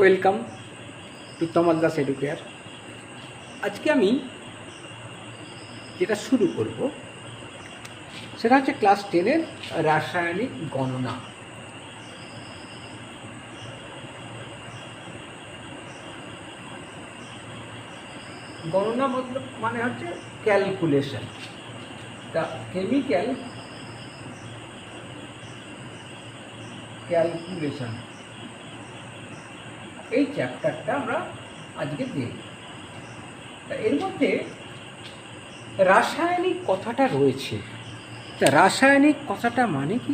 Welcome to Tamal Das educare. আজকে আমি যেটা শুরু করব সেটা হচ্ছে ক্লাস 10-এর রাসায়নিক গণনা। গণনা মানে হচ্ছে ক্যালকুলেশন। দ্য কেমিক্যাল ক্যালকুলেশন, এই চ্যাপ্টারটা আমরা আজকে দেখব। এর মধ্যে রাসায়নিক কথাটা রয়েছে। তা রাসায়নিক কথাটা মানে কি?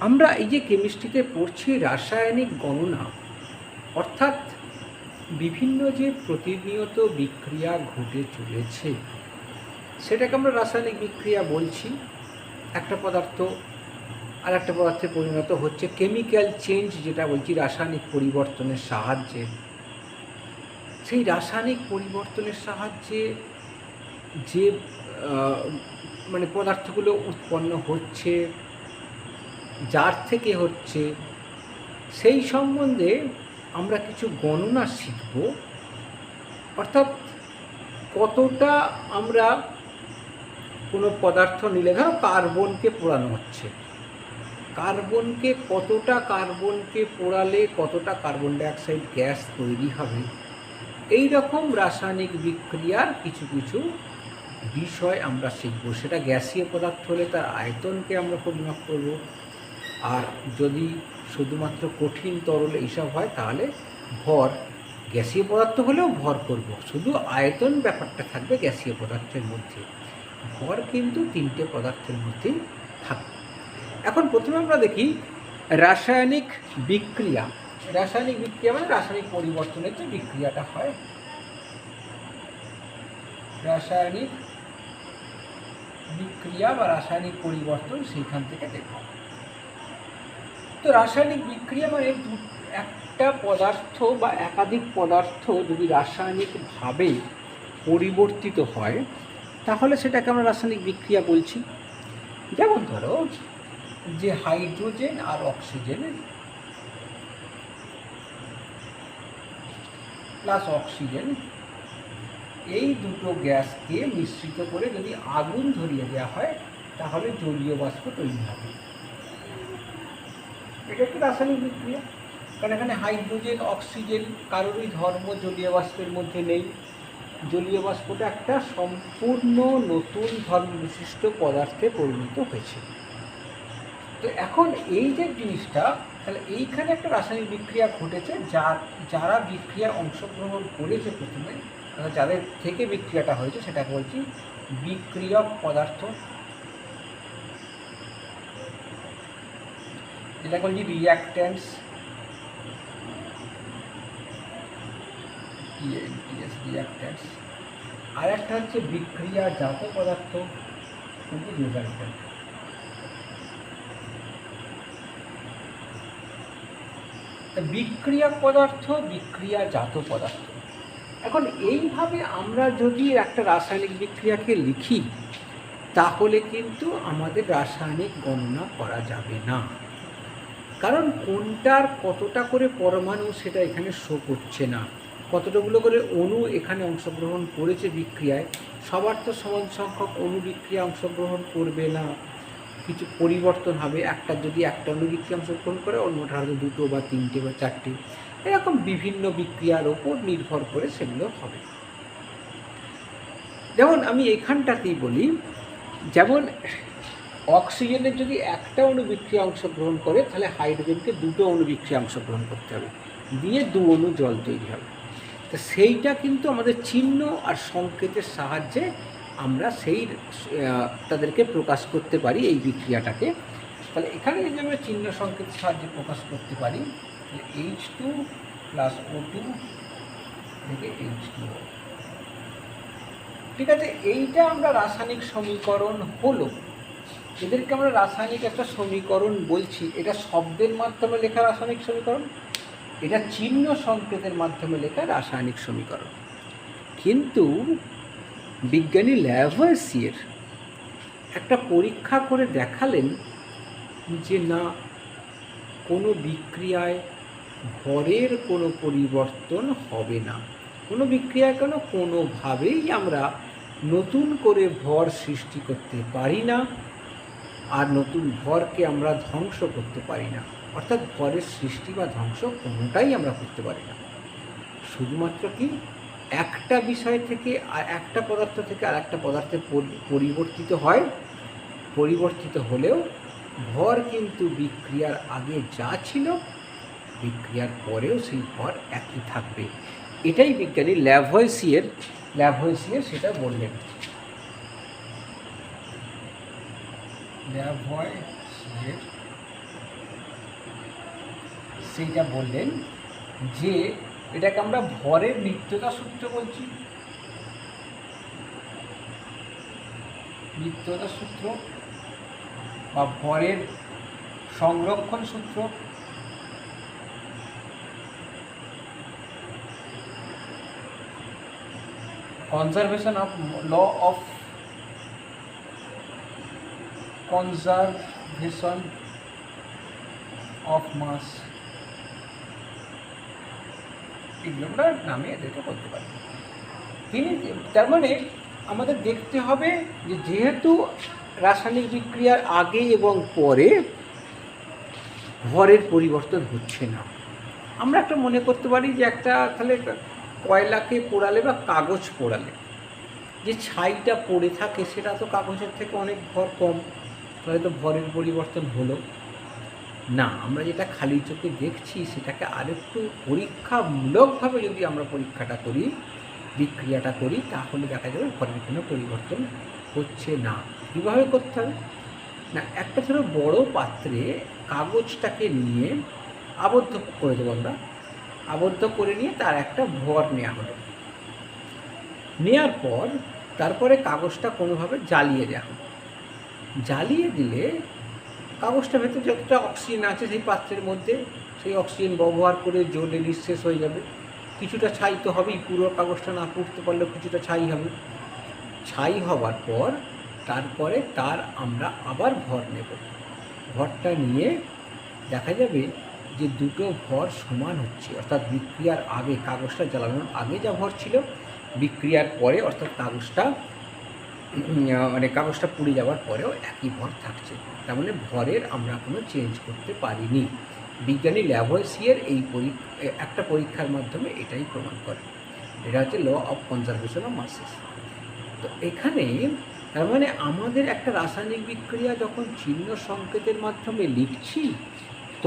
আমরা এই যে কেমিস্ট্রিতে পড়ছি রাসায়নিক গণনা, অর্থাৎ বিভিন্ন যে প্রতিনিয়ত বিক্রিয়া ঘটে চলেছে সেটাকে আমরা রাসায়নিক বিক্রিয়া বলছি। একটা পদার্থ আর একটা পদার্থে পরিণত হচ্ছে, কেমিক্যাল চেঞ্জ যেটা বলছি, রাসায়নিক পরিবর্তনের সাহায্যে। সেই রাসায়নিক পরিবর্তনের সাহায্যে যে মানে পদার্থগুলো উৎপন্ন হচ্ছে, যার থেকে হচ্ছে, সেই সম্বন্ধে আমরা কিছু গণনা শিখব। অর্থাৎ কতটা আমরা কোনো পদার্থ নিলে, ধরো কার্বনকে পোড়ানো হচ্ছে, কার্বনকে পোড়ালে কতটা কার্বন ডাইঅক্সাইড গ্যাস তৈরি হবে, এই রকম রাসায়নিক বিক্রিয়ার কিছু কিছু বিষয় আমরা শিখব। সেটা গ্যাসীয় পদার্থ হলে তার আয়তনকে আমরা পরিমাপ করব, আর যদি শুধুমাত্র কঠিন তরল এইসব হয় তাহলে ভর, গ্যাসীয় পদার্থ হলেও ভর করব, শুধু আয়তন ব্যাপারটা থাকবে গ্যাসীয় পদার্থের মধ্যে, ভর কিন্তু তিনটে পদার্থের মধ্যেই থাকবে। এখন প্রথমে আমরা দেখি রাসায়নিক বিক্রিয়া। রাসায়নিক বিক্রিয়া মানে রাসায়নিক পরিবর্তনের যে বিক্রিয়াটা হয়, রাসায়নিক বিক্রিয়া বা রাসায়নিক পরিবর্তন, সেইখান থেকে দেখব। তো রাসায়নিক বিক্রিয়া মানে একটা পদার্থ বা একাধিক পদার্থ যদি রাসায়নিকভাবে পরিবর্তিত হয় তাহলে সেটাকে আমরা রাসায়নিক বিক্রিয়া বলছি। যেমন ধরো যে হাইড্রোজেন আর অক্সিজেন প্লাস অক্সিজেন, এই দুটো গ্যাসকে মিশ্রিত করে যদি আগুন ধরিয়ে দেওয়া হয় তাহলে জলীয় বাষ্প তৈরি হবে। এটা একটি রাসায়নিক বিক্রিয়া, কারণ এখানে হাইড্রোজেন অক্সিজেন কারোরই ধর্ম জলীয় বাষ্পের মধ্যে নেই। জলীয় বাষ্পটা একটা সম্পূর্ণ নতুন ধর্ম বিশিষ্ট পদার্থে পরিণত হয়েছে। তো এখন এই যে জিনিসটা, তাহলে এইখানে একটা রাসায়নিক বিক্রিয়া ঘটেছে, যারা বিক্রিয়া অংশগ্রহণ করেছে প্রথমে, যাদের থেকে বিক্রিয়াটা হয়েছে সেটাকে বলছি বিক্রিয়ক পদার্থ, যেটা বলছি রিঅ্যাক্ট্যান্টস, রিঅ্যাক্ট্যান্টস। আর একটা হচ্ছে বিক্রিয়াজাত পদার্থ, কিন্তু রিজাল্টেন্ট। বিক্রিয়ক পদার্থ, বিক্রিয়াজাত পদার্থ। এখন এইভাবে আমরা যদি একটা রাসায়নিক বিক্রিয়াকে লিখি তাহলে কিন্তু আমাদের রাসায়নিক গণনা করা যাবে না, কারণ কোনটার কতটা করে পরমাণু সেটা এখানে শো করছে না, কতটাগুলো করে অণু এখানে অংশগ্রহণ করেছে বিক্রিয়ায়। সবার তো সমান সংখ্যক অণু বিক্রিয়া অংশগ্রহণ করবে না, কিছু পরিবর্তন হবে। একটা যদি একটা অণু বিক্রিয়া অংশগ্রহণ করে, অন্যটা হয়তো দুটো বা তিনটে বা চারটে, এরকম বিভিন্ন বিক্রিয়ার ওপর নির্ভর করে সেগুলো হবে। যেমন আমি এখানটাতেই বলি, যেমন অক্সিজেনের যদি একটা অণু বিক্রিয়া অংশগ্রহণ করে তাহলে হাইড্রোজেনকে দুটো অণু বিক্রিয়া অংশগ্রহণ করতে হবে, দিয়ে দু অণু জল তৈরি হবে। তো সেইটা কিন্তু আমাদের চিহ্ন আর সংকেতের সাহায্যে আমরা তাদেরকে প্রকাশ করতে পারি এই বিক্রিয়াটাকে। তাহলে এখানে যদি আমরা চিহ্ন সংকেতের সাহায্যে প্রকাশ করতে পারি, H2 + O2 থেকে H2O, ঠিক আছে। এইটা আমরা রাসায়নিক সমীকরণ হলো, এদেরকে আমরা রাসায়নিক একটা সমীকরণ বলছি। এটা শব্দের মাধ্যমে লেখা রাসায়নিক সমীকরণ, এটা চিহ্ন সংকেতের মাধ্যমে লেখা রাসায়নিক সমীকরণ। কিন্তু বিজ্ঞানী ল্যাভয়েসিয়ের একটা পরীক্ষা করে দেখালেন যে না, কোনো বিক্রিয়ায় ভরের কোনো পরিবর্তন হবে না। কোনো বিক্রিয়া কেন কোনোভাবেই আমরা নতুন করে ভর সৃষ্টি করতে পারি না, আর নতুন ভরকে আমরা ধ্বংস করতে পারি না। অর্থাৎ ভরের সৃষ্টি বা ধ্বংস কোনোটাই আমরা করতে পারি না। শুধুমাত্র কি একটা বিষয় থেকে আর একটা পদার্থ থেকে আর একটা পদার্থে পরিবর্তিত হয়, পরিবর্তিত হলেও ভর কিন্তু বিক্রিয়ার আগে যা ছিল বিক্রিয়ার পরেও সেই ভর একই থাকবে। এটাই বিজ্ঞানী ল্যাভয়েসিয়ের সেটা বললেন। ল্যাভয়েসিয়ের সেইটা বললেন যে এটাকে আমরা ভরের নিত্যতা সূত্র বলছি, নিত্যতা সূত্র বা ভরের সংরক্ষণ সূত্র। Conservation of law of conservation of mass, এগুলো নামে এদেরকে বলতে পারি। তিনি তার মানে আমাদের দেখতে হবে যে যেহেতু রাসায়নিক বিক্রিয়ার আগে এবং পরে ভরের পরিবর্তন হচ্ছে না, আমরা একটা মনে করতে পারি যে একটা তাহলে কয়লাকে পোড়ালে বা কাগজ পোড়ালে যে ছাইটা পড়ে থাকে সেটা তো কাগজের থেকে অনেক ভর কম, তাহলে তো ভরের পরিবর্তন হলো না। আমরা যেটা খালি চোখে দেখছি সেটাকে আরেকটু পরীক্ষামূলকভাবে যদি আমরা পরীক্ষাটা করি, বিক্রিয়াটা করি, তাহলে দেখা যাবে ভরের কোনো পরিবর্তন হচ্ছে না। কীভাবে করতে হবে না, একটা ধরো বড় পাত্রে কাগজটাকে নিয়ে আবদ্ধ করে দেবো আমরা, আবদ্ধ করে নিয়ে তার একটা ভর নেওয়া হলো। নেওয়ার পর তারপরে কাগজটা কোনোভাবে জ্বালিয়ে দেওয়া হলো। জ্বালিয়ে দিলে কাগজটার ভেতরে যতটা অক্সিজেন আছে সেই পাত্রের মধ্যে, সেই অক্সিজেন ব্যবহার করে জ্বলে নিঃশেষ হয়ে যাবে। কিছুটা ছাই তো হবেই, পুরো কাগজটা না পুড়তে পারলেও কিছুটা ছাই হবে। ছাই হওয়ার পর তারপরে তার আমরা আবার ভর নেব। ভরটা নিয়ে দেখা যাবে যে দুটো ভর সমান হচ্ছে, অর্থাৎ বিক্রিয়ার আগে কাগজটা জ্বালানোর আগে যা ভর ছিল, বিক্রিয়ার পরে অর্থাৎ কাগজটা পুড়ে যাওয়ার পরেও একই ভর থাকছে। তার মানে ভরের আমরা কোনো চেঞ্জ করতে পারিনি। বিজ্ঞানী ল্যাভয়েসিয়ের এই একটা পরীক্ষার মাধ্যমে এটাই প্রমাণ করে। এটা হচ্ছে law of conservation of masses. তো এখানে তার মানে আমাদের একটা রাসায়নিক বিক্রিয়া যখন চিহ্ন সংকেতের মাধ্যমে লিখছি,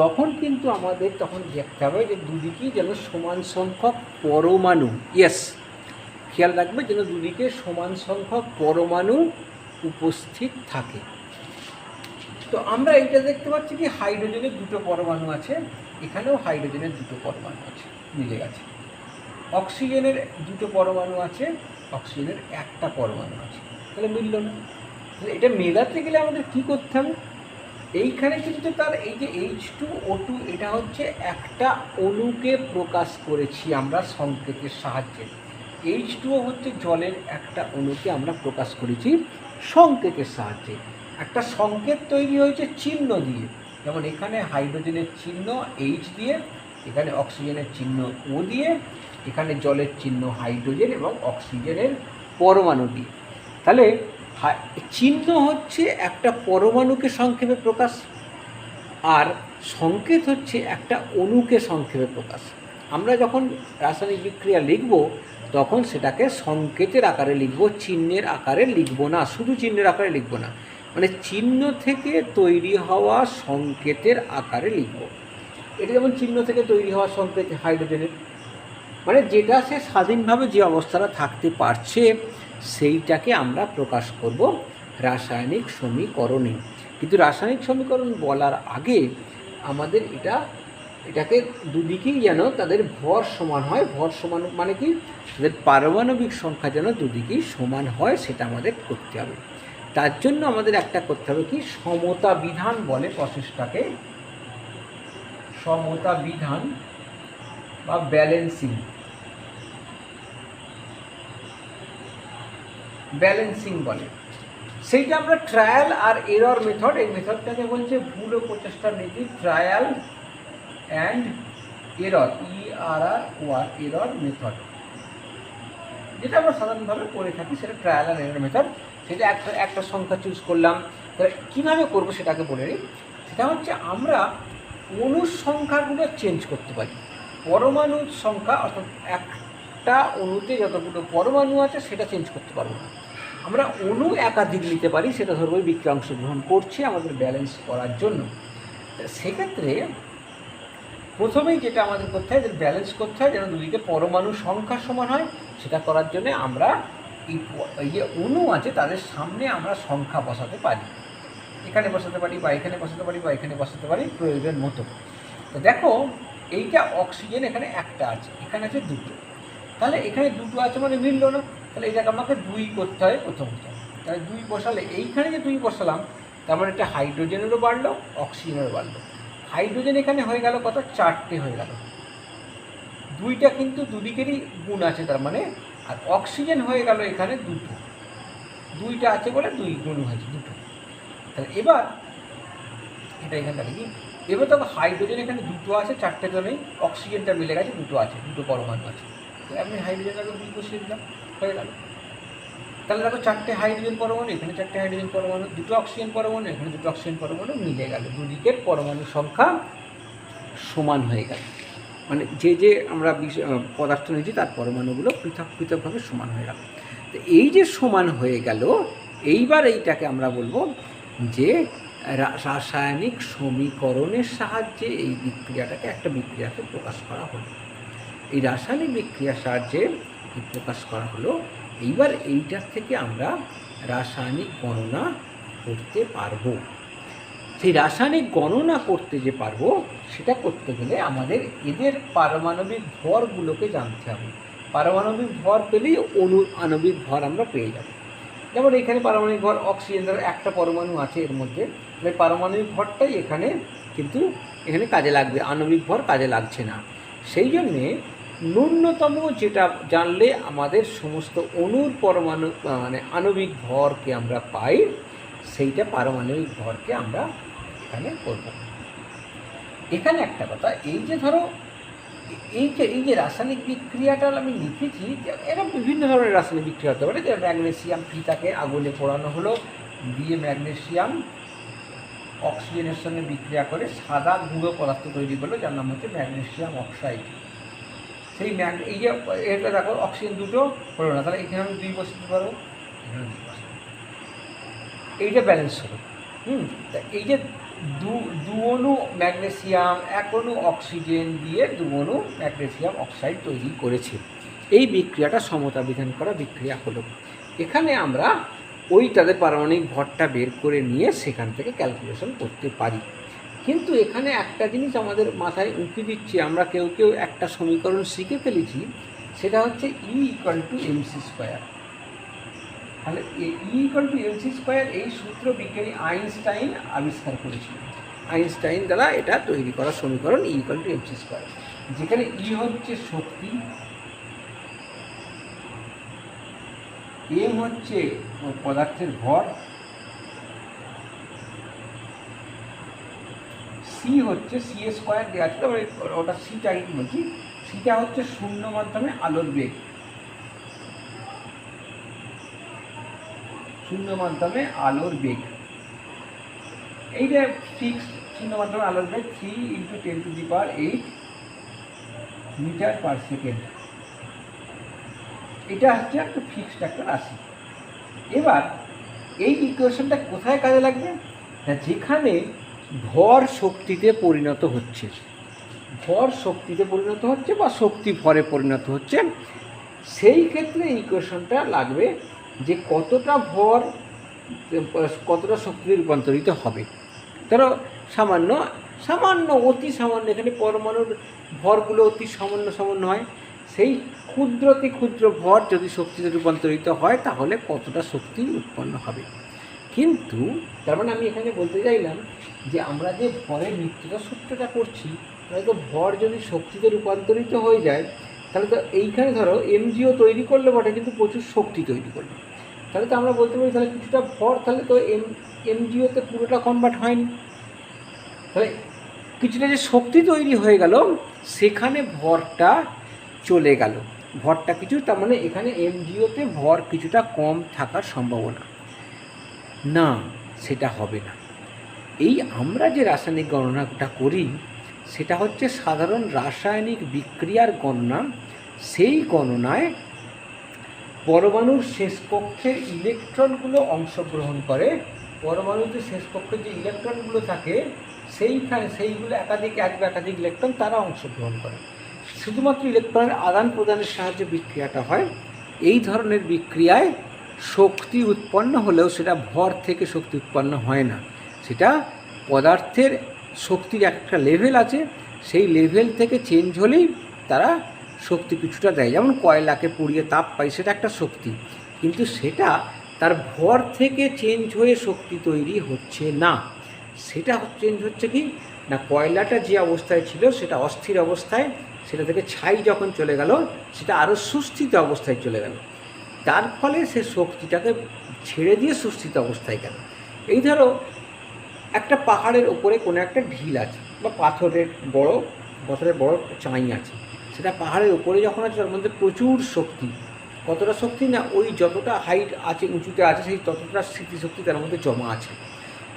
তখন কিন্তু আমাদের তখন দেখতে হবে যে দুদিকেই যেন সমান সংখ্যক পরমাণু, খেয়াল রাখবে যেন দুদিকে সমান সংখ্যক পরমাণু উপস্থিত থাকে। তো আমরা এইটা দেখতে পাচ্ছি কি হাইড্রোজেনের দুটো পরমাণু আছে, এখানেও হাইড্রোজেনের দুটো পরমাণু আছে, মিলে গেছে। অক্সিজেনের দুটো পরমাণু আছে, অক্সিজেনের একটা পরমাণু আছে, তাহলে মিলল না। তাহলে এটা মেলাতে গেলে আমাদের কী করতে হবে, এইখানে কিন্তু তার এই যে H2O2 এটা হচ্ছে একটা অণুকে প্রকাশ করেছি আমরা সংকেতের সাহায্যে। H2O হচ্ছে জলের একটা অণুকে আমরা প্রকাশ করেছি সংকেতের সাহায্যে। একটা সংকেত তৈরি হয়েছে চিহ্ন দিয়ে, যেমন এখানে হাইড্রোজেনের চিহ্ন H দিয়ে, এখানে অক্সিজেনের চিহ্ন O দিয়ে, এখানে জলের চিহ্ন হাইড্রোজেন এবং অক্সিজেনের পরমাণু দিয়ে। তাহলে চিহ্ন হচ্ছে একটা পরমাণুকে সংক্ষেপে প্রকাশ, আর সংকেত হচ্ছে একটা অণুকে সংক্ষেপে প্রকাশ। আমরা যখন রাসায়নিক বিক্রিয়া লিখব তখন সেটাকে সংকেতের আকারে লিখব, চিহ্নের আকারে লিখব না, শুধু চিহ্নের আকারে লিখব না, মানে চিহ্ন থেকে তৈরি হওয়া সংকেতের আকারে লিখব। এটা যেমন চিহ্ন থেকে তৈরি হওয়া সংকেত হাইড্রোজেনের, মানে যেটা সে স্বাধীনভাবে যে অবস্থাটা থাকতে পারছে সেইটাকে আমরা প্রকাশ করব রাসায়নিক সমীকরণে। কিন্তু রাসায়নিক সমীকরণ বলার আগে আমাদের এটাকে দুদিকেই যেন তাদের ভর সমান হয়। ভর সমান মানে কি, তাদের পারমাণবিক সংখ্যা যেন দুদিকেই সমান হয়, সেটা আমাদের করতে হবে। তার জন্য আমাদের একটা করতে হবে কি, সমতা বিধান বলে প্রসেসটাকে, সমতা বিধান বা ব্যালেন্সিং বলে। সেইটা আমরা ট্রায়াল আর এরর মেথড, এই মেথডটাকে বলছে ভুল ও প্রচেষ্টার নীতি, trial and error, ERROR, error method, যেটা আমরা সাধারণভাবে করে থাকি সেটা ট্রায়াল অ্যান্ড এরর মেথড। সেটা একটা সংখ্যা চুজ করলাম, তাহলে কীভাবে করবো সেটাকে বলে নিই। সেটা হচ্ছে আমরা অণুর সংখ্যাগুলো চেঞ্জ করতে পারি। পরমাণুর সংখ্যা, অর্থাৎ একটা অণুতে যতগুলো পরমাণু আছে সেটা চেঞ্জ করতে পারবো না। আমরা অণু একাধিক নিতে পারি, সেটা ধরবো বিক্রিয়া অংশগ্রহণ করছে আমাদের ব্যালেন্স করার জন্য। সেক্ষেত্রে প্রথমেই যেটা আমাদের করতে হয়, যে ব্যালেন্স করতে হয় যেন দুদিকে পরমাণু সংখ্যা সমান হয়। সেটা করার জন্য আমরা এই যে অণু আছে তাদের সামনে আমরা সংখ্যা বসাতে পারি, এখানে বসাতে পারি বা এখানে বসাতে পারি বা এখানে বসাতে পারি প্রয়োজন মতো। তো দেখো এইটা অক্সিজেন এখানে একটা আছে, এখানে আছে দুটো, তাহলে এখানে দুটো আছে মানে মিলল না, তাহলে এটাকে আমাকে 2 করতে হয় প্রথমত। তাহলে 2 বসালে এইখানে যে 2 বসালাম, তার মানে একটা হাইড্রোজেনেরও বাড়লো, অক্সিজেনেরও বাড়লো। হাইড্রোজেন এখানে হয়ে গেল কত, 4টে হয়ে গেল, 2টা কিন্তু দুদিকেরই গুণ আছে তার মানে। আর অক্সিজেন হয়ে গেল এখানে 2টা আছে বলে 2 গুণ হয়েছে 2টো। তাহলে এবার এটা এখানটা দেখি, এবার দেখো হাইড্রোজেন এখানে 2টো আছে, 4টে তো নেই, অক্সিজেনটা মিলে গেছে 2টো আছে, 2টো পরমাণু আছে। তো আমি হাইড্রোজেনটাকে 2 বসিয়ে দিলাম, হয়ে গেল। তাহলে দেখো 4টে হাইড্রোজেন পরমাণু, এখানে 4টে হাইড্রোজেন পরমাণু, 2টো অক্সিজেন পরমাণু, এখানে 2টো অক্সিজেন পরমাণু মিলে গেল, দুদিকের পরমাণু সংখ্যা সমান হয়ে গেল। মানে যে আমরা পদার্থ নিয়েছি তার পরমাণুগুলো পৃথক পৃথকভাবে সমান হয়ে গেল। তো এই যে সমান হয়ে গেল, এইবার এইটাকে আমরা বলবো যে রাসায়নিক সমীকরণের সাহায্যে এই বিক্রিয়াটাকে, একটা বিক্রিয়াকে প্রকাশ করা হলো। এই রাসায়নিক বিক্রিয়ার সাহায্যে প্রকাশ করা হলো। এইবার এইটার থেকে আমরা রাসায়নিক গণনা করতে পারবো। সেই রাসায়নিক গণনা করতে যে পারবো, সেটা করতে গেলে আমাদের এদের পারমাণবিক ভরগুলোকে জানতে হবে। পারমাণবিক ভর পেলেই অণুর আণবিক ভর আমরা পেয়ে যাব। যেমন এখানে পারমাণবিক ভর অক্সিজেন দ্বারা একটা পরমাণু আছে এর মধ্যে, তাহলে পারমাণবিক ভরটাই এখানে কিন্তু এখানে কাজে লাগবে, আণবিক ভর কাজে লাগছে না। সেই জন্যে ন্যূনতম যেটা জানলে আমাদের সমস্ত অণুর পরমাণু মানে আণবিক ভরকে আমরা পাই, সেইটা পারমাণবিক ভরকে আমরা এখানে করব। এখানে একটা কথা, এই যে ধরো এই যে রাসায়নিক বিক্রিয়াটা আমি লিখেছি, এরা বিভিন্ন ধরনের রাসায়নিক বিক্রিয়া হতে পারে। যে ম্যাগনেসিয়াম ফিতাকে আগুনে পোড়ানো হলো, দিয়ে ম্যাগনেসিয়াম অক্সিজেনের সঙ্গে বিক্রিয়া করে সাদা গুঁড়ো পদার্থ তৈরি করলো, যার নাম হচ্ছে ম্যাগনেসিয়াম অক্সাইড। সেই এই যে এটা দেখো অক্সিজেন 2টো হলো না, তাহলে এখানে আমি 2 বসাতে পারবো, এখানে 2 বসাতে, এইটা ব্যালেন্স হলো। এই যে দু অণু ম্যাগনেসিয়াম, 1 অণু অক্সিজেন দিয়ে 2 অণু ম্যাগনেসিয়াম অক্সাইড তৈরি করেছে, এই বিক্রিয়াটা সমতা বিধান করা বিক্রিয়া হলো। এখানে আমরা ওই তাদের পারমাণবিক ভরটা বের করে নিয়ে সেখান থেকে ক্যালকুলেশন করতে পারি। কিন্তু এখানে একটা জিনিস আমাদের মাথায় উঁকি দিচ্ছে, আমরা কেউ একটা সমীকরণ শিখে ফেলেছি, সেটা হচ্ছে E=mc²। তাহলে E=mc², এই সূত্র বিজ্ঞানী আইনস্টাইন আবিষ্কার করেছিলেন। আইনস্টাইন দ্বারা এটা তৈরি করা সমীকরণ E=mc², যেখানে E হচ্ছে শক্তি, m হচ্ছে পদার্থের ভর, c হচ্ছে c² দেওয়া আছে, তবে ওটা সিটা কি বলছি, সিটা হচ্ছে শূন্য মাধ্যমে আলোর বেগ, শূন্য মাধ্যমে আলোর বেগ। এইটা ফিক্স, শূন্য মাধ্যমে আলোর বেগ 3 × 10⁸ মিটার/সেকেন্ড। এটা হচ্ছে একটা ফিক্সড একটা রাশি। এবার এই ইকুয়েশনটা কোথায় কাজে লাগবে, যেখানে ভর শক্তিতে পরিণত হচ্ছে, ভর শক্তিতে পরিণত হচ্ছে বা শক্তি ভরে পরিণত হচ্ছে, সেই ক্ষেত্রে ইকুয়েশনটা লাগবে যে কতটা ভর কতটা শক্তিতে রূপান্তরিত হবে। ধরো সামান্য অতি সামান্য, এখানে পরমাণুর ভরগুলো অতি সামান্য হয়, সেই ক্ষুদ্রতি ক্ষুদ্র ভর যদি শক্তিতে রূপান্তরিত হয় তাহলে কতটা শক্তি উৎপন্ন হবে। কিন্তু তার মানে আমি এখানে বলতে চাইলাম যে আমরা যে ভরের নিত্যতা সূত্রটা করছি, তাহলে তো ভর যদি শক্তিতে রূপান্তরিত হয়ে যায়, তাহলে তো এইখানে ধরো mgও তৈরি করলে বটে, কিন্তু প্রচুর শক্তি তৈরি করবে, তাহলে তো আমরা বলতে পারি তাহলে কিছুটা ভর, তাহলে তো mgওতে পুরোটা কনভার্ট হয়নি, তাহলে কিছুটা যে শক্তি তৈরি হয়ে গেল সেখানে ভরটা চলে গেল, ভরটা কিছু, তার মানে এখানে এমজিওতে ভর কিছুটা কম থাকার সম্ভাবনা না, সেটা হবে না। এই আমরা যে রাসায়নিক গণনাটা করি সেটা হচ্ছে সাধারণ রাসায়নিক বিক্রিয়ার গণনা। সেই গণনায় পরমাণুর শেষ কক্ষের ইলেকট্রনগুলো অংশগ্রহণ করে। পরমাণুতে শেষ কক্ষের যে ইলেকট্রনগুলো থাকে সেইগুলো এক বা একাধিক ইলেকট্রন তারা অংশগ্রহণ করে। শুধুমাত্র ইলেকট্রনের আদান প্রদানের সাহায্যে বিক্রিয়াটা হয়। এই ধরনের বিক্রিয়ায় শক্তি উৎপন্ন হলেও সেটা ভর থেকে শক্তি উৎপন্ন হয় না, সেটা পদার্থের শক্তির একটা লেভেল আছে, সেই লেভেল থেকে চেঞ্জ হলেই তারা শক্তি কিছুটা দেয়। যেমন কয়লাকে পুড়িয়ে তাপ পাই, সেটা একটা শক্তি, কিন্তু সেটা তার ভর থেকে চেঞ্জ হয়ে শক্তি তৈরি হচ্ছে না। সেটা চেঞ্জ হচ্ছে কি না, কয়লাটা যে অবস্থায় ছিল সেটা অস্থির অবস্থায়, সেটা থেকে ছাই যখন চলে গেল সেটা আরও সুস্থিত অবস্থায় চলে গেল, তার ফলে সে শক্তিটাকে ছেড়ে দিয়ে সুস্থিত অবস্থায় গেল। এই ধরো একটা পাহাড়ের ওপরে কোনো একটা ঢিল আছে বা পাথরের বড় চাঁই আছে, সেটা পাহাড়ের ওপরে যখন আছে তার মধ্যে প্রচুর শক্তি। কতটা শক্তি না, ওই যতটা হাইট আছে উঁচুতে আছে সেই ততটা স্মৃতিশক্তি তার মধ্যে জমা আছে।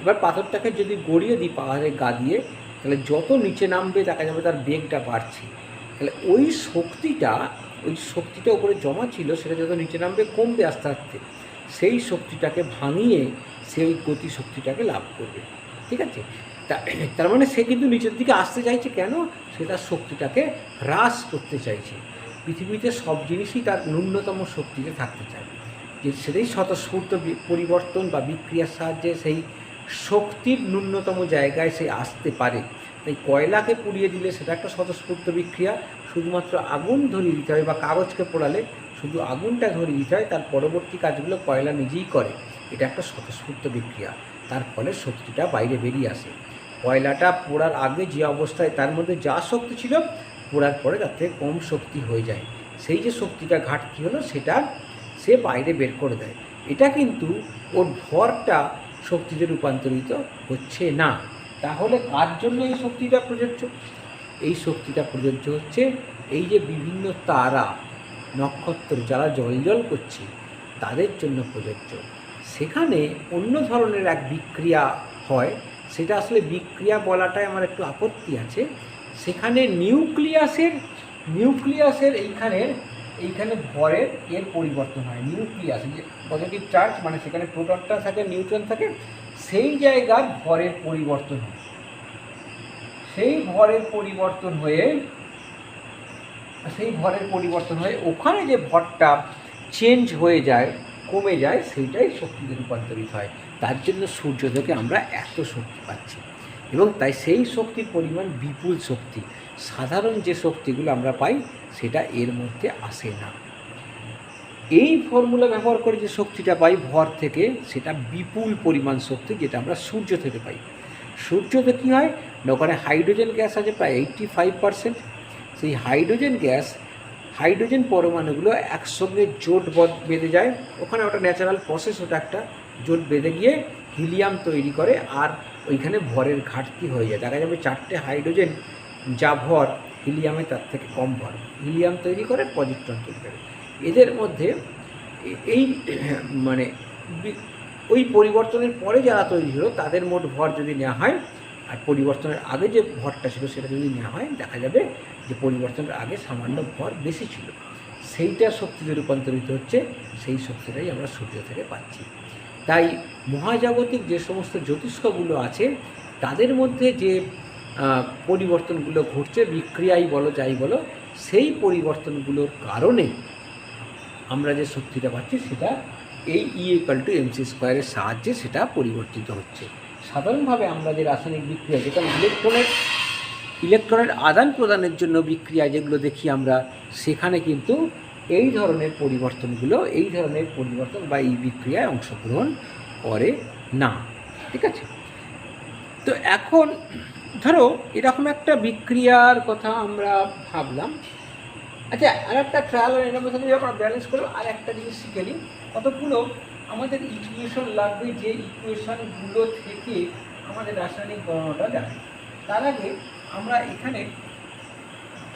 এবার পাথরটাকে যদি গড়িয়ে দিই পাহাড়ের গা দিয়ে, তাহলে যত নিচে নামবে দেখা যাবে তার বেগটা বাড়ছে। তাহলে ওই শক্তিটা উপরে জমা ছিল, সেটা যত নিচে নামবে কমবে আস্তে আস্তে, সেই শক্তিটাকে ভাঙিয়ে সে ওই গতি শক্তিটাকে লাভ করবে। ঠিক আছে, তার মানে সে কিন্তু নিচের দিকে আসতে চাইছে কেন, সে তার শক্তিটাকে হ্রাস করতে চাইছে। পৃথিবীতে সব জিনিসই তার ন্যূনতম শক্তিতে থাকতে চায়, যে সেটাই স্বতঃস্ফূর্ত পরিবর্তন বা বিক্রিয়ার সাহায্যে সেই শক্তির ন্যূনতম জায়গায় সে আসতে পারে। তাই কয়লাকে পুড়িয়ে দিলে সেটা একটা স্বতঃস্ফূর্ত বিক্রিয়া, শুধুমাত্র আগুন ধরিয়ে দিতে হয়, বা কাগজকে পোড়ালে শুধু আগুনটা ধরিয়ে দিতে হয়, তার পরবর্তী কাজগুলো কয়লা নিজেই করে। এটা একটা স্বতঃস্ফূর্ত বিক্রিয়া, তার ফলে শক্তিটা বাইরে বেরিয়ে আসে। কয়লাটা পোড়ার আগে যে অবস্থায় তার মধ্যে যা শক্তি ছিল, পোড়ার পরে তার থেকে কম শক্তি হয়ে যায়, সেই যে শক্তিটা ঘাটতি হলো সেটা সে বাইরে বের করে দেয়। এটা কিন্তু ওর ভরটা শক্তিতে রূপান্তরিত হচ্ছে না। তাহলে কার জন্য এই শক্তিটা প্রযোজ্য? এই শক্তিটা প্রযোজ্য হচ্ছে এই যে বিভিন্ন তারা, নক্ষত্র যারা জ্বলজ্বল করছে তাদের জন্য প্রযোজ্য। সেখানে অন্য ধরনের এক বিক্রিয়া হয়, সেটা আসলে বিক্রিয়া বলাটাই আমার একটু আপত্তি আছে। সেখানে নিউক্লিয়াসের এইখানে ভরের পরিবর্তন হয়। নিউক্লিয়াস যে পজিটিভ চার্জ, মানে সেখানে প্রোটনটা থাকে, নিউট্রন থাকে, সেই জায়গার ভরের পরিবর্তন হয়। সেই ভরের পরিবর্তন হয়ে ওখানে যে ভরটা চেঞ্জ হয়ে যায়, কমে যায়, সেইটাই শক্তিতে রূপান্তরিত হয়। তার জন্য সূর্য থেকে আমরা এত শক্তি পাচ্ছি, এবং তাই সেই শক্তির পরিমাণ বিপুল শক্তি। সাধারণ যে শক্তিগুলো আমরা পাই সেটা এর মধ্যে আসে না। এই ফর্মুলা ব্যবহার করে যে শক্তিটা পাই ভর থেকে, সেটা বিপুল পরিমাণ শক্তি, যেটা আমরা সূর্য থেকে পাই। সূর্যতে কী হয় না, ওখানে হাইড্রোজেন গ্যাস আছে প্রায় 85%। সেই হাইড্রোজেন পরমাণুগুলো একসঙ্গে জোট বেঁধে যায়, ওখানে ওটা ন্যাচারাল প্রসেস, ওটা একটা জোট বেঁধে গিয়ে হিলিয়াম তৈরি করে, আর ওইখানে ভরের ঘাটতি হয়ে যায়। দেখা যাবে 4টে হাইড্রোজেন যা ভর, হিলিয়ামে তার থেকে কম ভর, হিলিয়াম তৈরি করে, পজিট্রন তৈরি করে। এদের মধ্যে এই মানে ওই পরিবর্তনের পরে যারা তৈরি হলো তাদের মোট ভর যদি নেওয়া হয়, আর পরিবর্তনের আগে যে ভরটা ছিল সেটা যদি নেওয়া হয়, দেখা যাবে যে পরিবর্তনের আগে সামান্য ভর বেশি ছিল। সেইটা শক্তিতে রূপান্তরিত হচ্ছে, সেই শক্তিটাই আমরা সূর্য থেকে পাচ্ছি। তাই মহাজাগতিক যে সমস্ত জ্যোতিষ্কগুলো আছে তাদের মধ্যে যে পরিবর্তনগুলো ঘটছে, বিক্রিয়াই বলো যাই বলো, সেই পরিবর্তনগুলোর কারণে আমরা যে শক্তিটা পাচ্ছি সেটা এই E=mc² সাহায্যে সেটা পরিবর্তিত হচ্ছে। সাধারণভাবে আমরা যে রাসায়নিক বিক্রিয়া, যেটা ইলেকট্রনের আদান প্রদানের জন্য বিক্রিয়া যেগুলো দেখি আমরা, সেখানে কিন্তু এই ধরনের পরিবর্তন বা এই বিক্রিয়ায় অংশগ্রহণ করে না। ঠিক আছে, তো এখন ধরো এরকম একটা বিক্রিয়ার কথা আমরা ভাবলাম। আচ্ছা, আর একটা ট্রায়াল আর এর মধ্যে যখন ব্যালেন্স করবো, আর একটা জিনিস শিখে নিই, কতগুলো আমাদের ইকুয়েশন লাগবে, যে ইকুয়েশনগুলো থেকে আমাদের রাসায়নিক গণনাটা দেখায়। তার আগে আমরা এখানে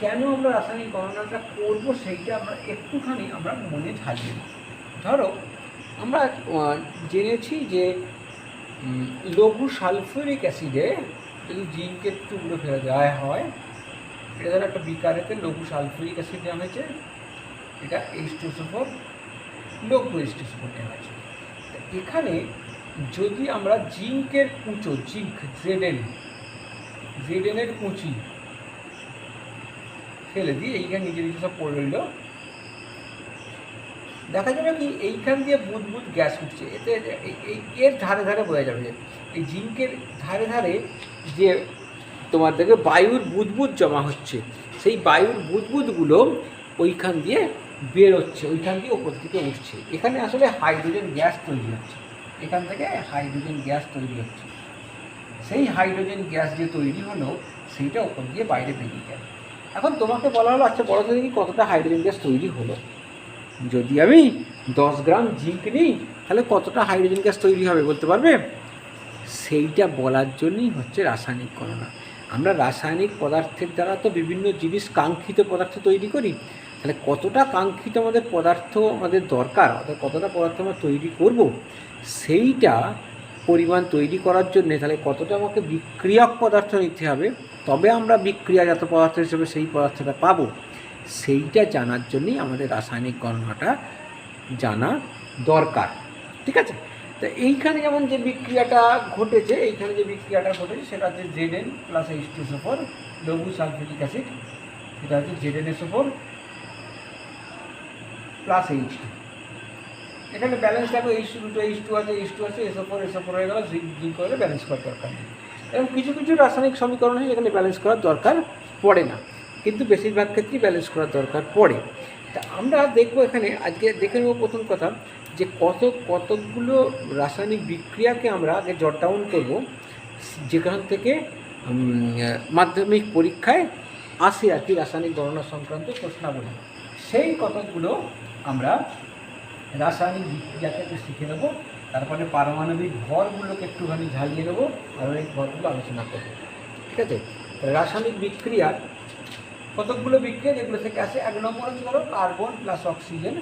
কেন আমরা রাসায়নিক গণনাটা করব সেইটা আমরা একটুখানি আমরা মনে ঢালি। ধরো আমরা জেনেছি যে লঘু সালফিউরিক অ্যাসিডে যদি জিঙ্কের টুকরো ফেলে দেওয়া হয়, এটা ধরো একটা বিকারেতে লঘু সালফিউরিক অ্যাসিড দেওয়া হয়েছে, এটা H2SO4 লঘু H2SO4 দেওয়া হয়েছে। এখানে যদি আমরা জিঙ্কের কুঁচো, জিঙ্ক জেডেনের কুঁচি ফেলে দিই, এইখানে নিজে নিজে সব পড়ে রইল, দেখা যাবে কি এইখান দিয়ে বুদবুদ গ্যাস উঠছে। এতে এর ধারে ধারে বোঝা যাবে যে এই জিঙ্কের ধারে ধারে যে তোমার দেখবে বায়ুর বুদবুদ জমা হচ্ছে, সেই বায়ুর বুদবুদগুলো ওইখান দিয়ে বেরোচ্ছে, ওইখান দিয়ে ওপর থেকে উঠছে। এখানে আসলে হাইড্রোজেন গ্যাস তৈরি হচ্ছে, এখান থেকে হাইড্রোজেন গ্যাস তৈরি হচ্ছে। সেই হাইড্রোজেন গ্যাস যে তৈরি হলো সেইটা ওপর দিয়ে বাইরে বেরিয়ে গেল। এখন তোমাকে বলা হলো, আচ্ছা বলো তো দেখি কতটা হাইড্রোজেন গ্যাস তৈরি হলো। যদি আমি 10 গ্রাম জিঙ্ক নিই তাহলে কতটা হাইড্রোজেন গ্যাস তৈরি হবে বলতে পারবে? সেইটা বলার জন্যই হচ্ছে রাসায়নিক গণনা। আমরা রাসায়নিক পদার্থের দ্বারা তো বিভিন্ন জিনিস, কাঙ্ক্ষিত পদার্থ তৈরি করি, তাহলে কতটা কাঙ্ক্ষিত আমাদের পদার্থ আমাদের দরকার, অর্থাৎ কতটা পদার্থ আমরা তৈরি করব, সেইটা পরিমাণ তৈরি করার জন্যে তাহলে কতটা আমাকে বিক্রিয়ক পদার্থ নিতে হবে, তবে আমরা বিক্রিয়াজাত পদার্থ হিসেবে সেই পদার্থটা পাবো। সেইটা জানার জন্যই আমাদের রাসায়নিক গণনাটা জানা দরকার। ঠিক আছে? তো এইখানে যেমন যে বিক্রিয়াটা ঘটেছে, সেটা হচ্ছে Zn প্লাস H2SO4 লঘু সালফিউরিক অ্যাসিড, এটা হচ্ছে ZnSO4 প্লাস H2। এখানে ব্যালেন্স দেখো, H2 আছে, SO4 হয়ে গেল, জিঙ্ক করে ব্যালেন্স করার দরকার নেই। এবং কিছু কিছু রাসায়নিক সমীকরণ হয় যেখানে ব্যালেন্স করার দরকার পড়ে না, কিন্তু বেশিরভাগ ক্ষেত্রেই ব্যালেন্স করার দরকার পড়ে। তা আমরা দেখবো এখানে আজকে দেখে নেব প্রথম কথা যে কতগুলো রাসায়নিক বিক্রিয়াকে আমরা আগে জট ডাউন করবো, যেখান থেকে মাধ্যমিক পরীক্ষায় আসে আর কি রাসায়নিক গণনা সংক্রান্ত প্রশ্নাবলী। সেই কতগুলো আমরা রাসায়নিক বিক্রিয়াকে একটু শিখে নেব, তারপরে পারমাণবিক ভরগুলোকে একটুখানি ঝালিয়ে নেবো, পারমাণবিক ভরগুলো আলোচনা করবো। ঠিক আছে? রাসায়নিক বিক্রিয়ার কতকগুলো বিক্রিয়া যেগুলো থেকে আসে, 1 নম্বর হচ্ছে ধরো কার্বন প্লাস অক্সিজেন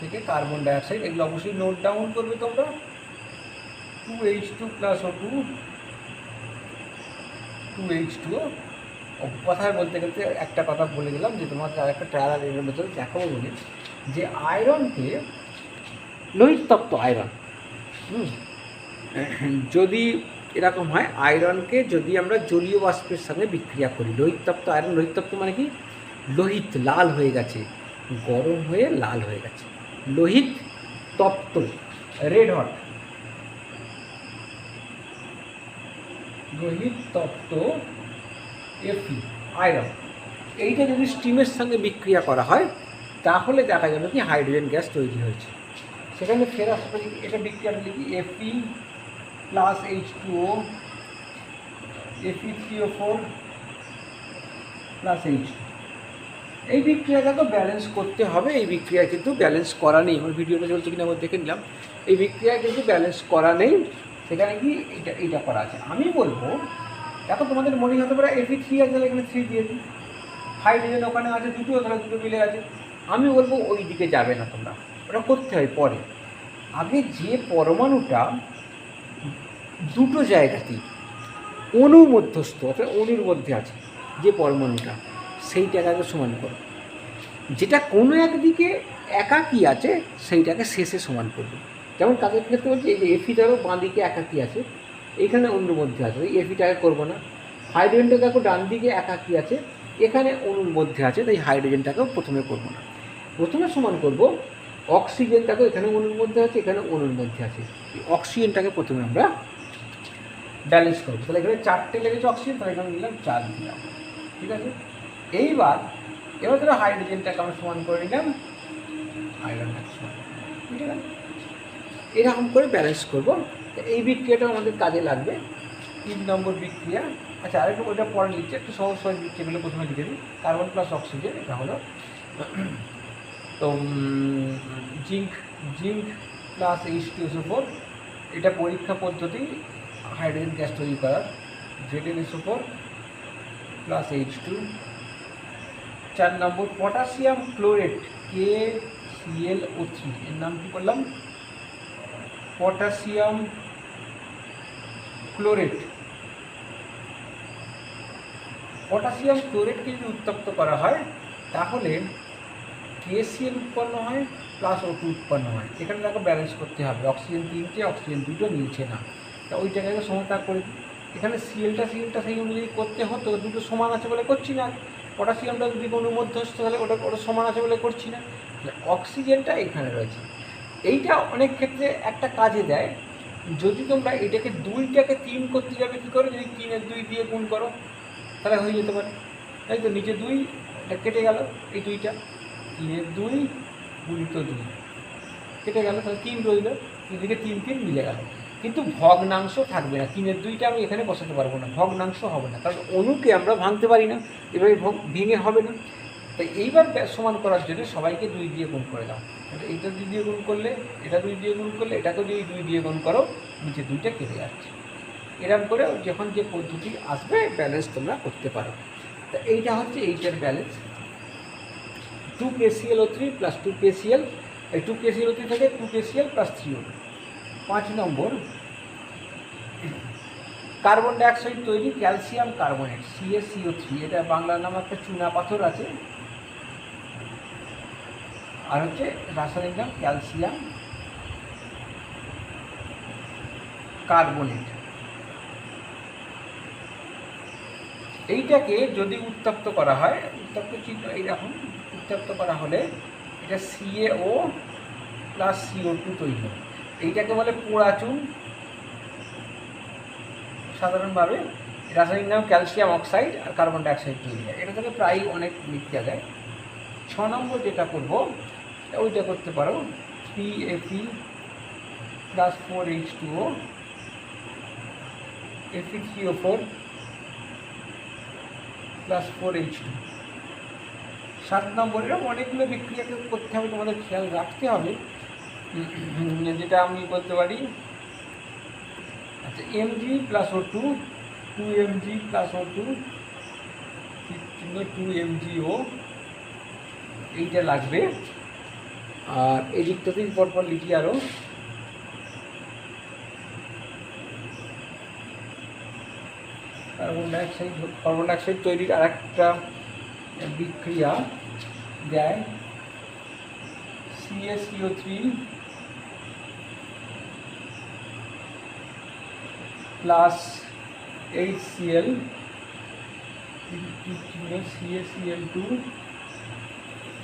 থেকে কার্বন ডাইঅক্সাইড, এগুলো অবশ্যই নোট ডাউন করবে তোমরা। 2H2 plus O2, 2H2O। কথায় বলতে গেলে একটা কথা বলে দিলাম যে তোমাকে আর একটা ট্রায়াল এর ভেতরে দেখাবো বলে, যে আয়রনকে, লোহিতত্ব আয়রন, যদি এরকম হয়, আয়রনকে যদি আমরা জলীয় বাষ্পের সঙ্গে বিক্রিয়া করি, লোহিতত্ব আয়রন, লোহিতত্ব মানে কি, লোহিত লাল হয়ে গেছে, গরম হয়ে লাল হয়ে গেছে, লোহিত তপ্ত, রেড হট, লোহিত তপ্ত Fe আয়রন, এইটা যদি স্টিমের সঙ্গে বিক্রিয়া করা হয় তাহলে দেখা যাবে কি হাইড্রোজেন গ্যাস তৈরি হয়েছে। সেখানে ফেরাস এটা বিক্রিয়াটা লিখি Fe plus H2O, Fe3O4 plus H2। এই বিক্রিয়াটাকে ব্যালেন্স করতে হবে। এই বিক্রিয়া কিন্তু ব্যালেন্স করা নেই, আমার ভিডিওটা চলছে কিনা আমার দেখে নিলাম, এই বিক্রিয়া কিন্তু ব্যালেন্স করা নেই, সেখানে কি এইটা করা আছে। আমি বলবো দেখো তোমাদের মনে হতে পারে Fe3 আছে, তাহলে এখানে 3 দিয়ে দিই, হাইড্রোজেন ওখানে আছে দুটো, তাহলে দুটো মিলে আছে। আমি বলবো ওই দিকে যাবে না, তোমরা ওটা করতে হয় পরে। আগে যে পরমাণুটা দুটো জায়গাতেই অণু মধ্যস্থ, অর্থাৎ অণুর মধ্যে আছে যে পরমাণুটা, সেইটাকে সমান করো। যেটা কোনো একদিকে একাকী আছে সেইটাকে শেষে সমান করবে। যেমন কাজের ক্ষেত্রে বলছি, এই যে Fe-টারও বাঁ দিকে একাকী আছে, এখানে অণুর মধ্যে আছে, এই Fe-টাকে করবো না। হাইড্রোজেনটা দেখো ডান দিকে একাকী আছে, এখানে অণুর মধ্যে আছে, তাই হাইড্রোজেনটাকেও প্রথমে করবো না, প্রথমে সমান করবো অক্সিজেনটাকে, এখানে অণুর মধ্যে আছে, এখানে অণুর মধ্যে আছে, অক্সিজেনটাকে প্রথমে আমরা ব্যালেন্স করবো। তাহলে এখানে 4টে লেগেছে অক্সিজেন, তাহলে এখানে নিলাম 4 দিলাম। ঠিক আছে? এবার ধরো হাইড্রোজেনটাকে আমরা সমান করে নিলাম আয়রনটাকে সমান। ঠিক আছে? এরকম করে ব্যালেন্স করবো। এই বিক্রিয়াটা আমাদের কাজে লাগবে। 3 নম্বর বিক্রিয়া। আচ্ছা, আরেকটু ওইটা পরে লিখছি, একটু সহজ সহজ বিক্রিয়াগুলো প্রথমে লিখে দিই। কার্বন প্লাস অক্সিজেন, এটা হলো তো জিঙ্ক প্লাস H2SO4, এটা পরীক্ষা পদ্ধতি হাইড্রোজেন গ্যাস তৈরি করার। ZnSO4 প্লাস H2, 4 নম্বর পটাশিয়াম ক্লোরেট KClO3, এর নাম কি বললাম? Potassium chlorate. পটাশিয়াম ক্লোরেটকে যদি উত্তপ্ত করা হয় তাহলে KCl উৎপন্ন হয় প্লাস O2 উৎপন্ন হয়। এখানে তাকে ব্যালেন্স করতে হবে, অক্সিজেন 3টে অক্সিজেন 2টো মিলছে না, তা ওই জায়গায় সমতা করে দিই। এখানে সিএলটা সেই অনুযায়ী করতে হতো, দুটো সমান আছে বলে করছি না। পটাশিয়ামটা যদি কোনো মধ্যস্থ তাহলে ওটা সমান আছে বলে করছি না, অক্সিজেনটা এখানে রয়েছে। এইটা অনেক ক্ষেত্রে একটা কাজে দেয়। যদি তোমরা এটাকে 2টাকে 3 করতে যাবে কী করে, যদি 3-এর 2 দিয়ে গুণ করো তাহলে হয়ে যেতে পারে, তাই তো? নিচে 2, এটা কেটে গেল, এই 2টা 3-এর 2 গুণিত 2 কেটে গেল, তাহলে 3 রইল, এদিকে 3 মিলে গেল। কিন্তু ভগ্নাংশ থাকবে না, 3-এর 2টা আমি এখানে বসাতে পারবো না, ভগ্নাংশ হবে না, কারণ অণুকে আমরা ভাঙতে পারি না, এভাবে ভেঙে হবে না। তাই এইবার সমান করার জন্য সবাইকে 2 দিয়ে গুণ করে দাও। এইটা 2 দিয়ে গুণ করলে, এটা 2 দিয়ে গুণ করলে, এটাকে যদি 2 দিয়ে গুণ করো, নিচে 2টা কেটে যাচ্ছে। এরকম করে যখন যে পদ্ধতি আসবে ব্যালেন্স তোমরা করতে পারো। তা এইটা হচ্ছে এইটার ব্যালেন্স, 2KClO3 প্লাস 2KCl, এই 2KClO3 থেকে 2KCl প্লাস 3O2। 5 নম্বর কার্বন ডাইঅক্সাইড তৈরি ক্যালসিয়াম কার্বনেট CaCO3, এটা বাংলা নাম একটা চুনা পাথর আছে, আর হচ্ছে রাসায়নিক নাম ক্যালসিয়াম কার্বনেট। এইটাকে যদি উত্তপ্ত করা হয়, উত্তপ্ত চিহ্ন এইরকম, উত্তপ্ত করা হলে এটা CaO প্লাস CO2 তৈরি হয়। এইটাকে বলে পোড়া চুন সাধারণভাবে। রাসায়নিক নাম ক্যালসিয়াম অক্সাইড আর কার্বন ডাইঅক্সাইড তৈরি হয়। এটা থেকে প্রায় অনেক মিথ্যা দেয়। 6 নম্বর যেটা করবো ওইটা করতে পারো, PFe plus 4H2O, Fe3O4 plus 4H2। 7 নম্বর, এরকম অনেকগুলো বিক্রিয়াকে করতে হবে, তোমাদের খেয়াল রাখতে হবে। যেটা আমি বলতে পারি, আচ্ছা, Mg plus O2, 2Mg plus O2, 2MgO, এইটা লাগবে। আর এই দিকটাতেই পরপর লিখি আরও, কার্বন ডাইঅক্সাইড তৈরির আর একটা বিক্রিয়া দেয়, CaCO3 plus HCl, CaCl2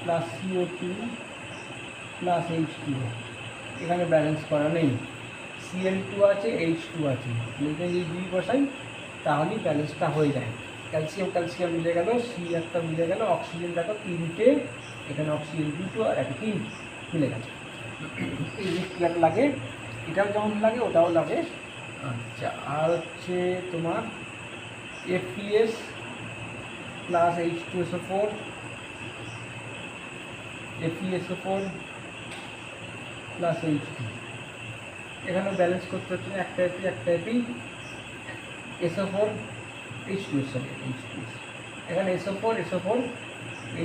plus CO2 plus H2O। এখানে ব্যালেন্স করা নেই, Cl2 আছে, H2 আছে, এখানে যদি 2 বসাই তাহলেই ব্যালেন্সটা হয়ে যায়। ক্যালসিয়াম মিলে গেল, সি একটা মিলে গেল, অক্সিজেন দেখো 3টে, এখানে অক্সিজেন 2টো আর একটা 3 মিলে গেছে। এই বিক্রিয়াটা লাগে, এটাও যেমন লাগে ওটাও লাগে। আচ্ছা, আর হচ্ছে তোমার FeS plus H2SO4, FeSO4 plus H2, এখানে ব্যালেন্স করতে হচ্ছে একটা এপি SO4 H2S, এখানে SO4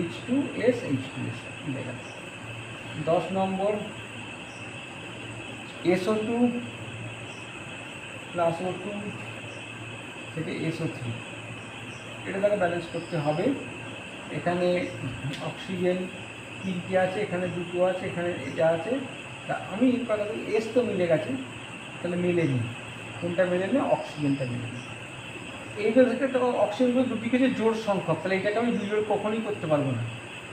H2S মিলে গেল। 10 নম্বর SO2 প্লাস O2 থেকে SO3, এটা তাকে ব্যালেন্স করতে হবে। এখানে অক্সিজেন 3টে আছে, এখানে 2টো আছে, এখানে এটা আছে। তা আমি কথা বলি, এস তো মিলে গেছে, তাহলে মেলেনি, কোনটা মেলেনি? অক্সিজেনটা মেলেনি। এইগুলো থেকে তো অক্সিজেনগুলো দুদিকে যে জোড় সংখ্যক, তাহলে এটাকে আমি বিজোড় কখনোই করতে পারবো না।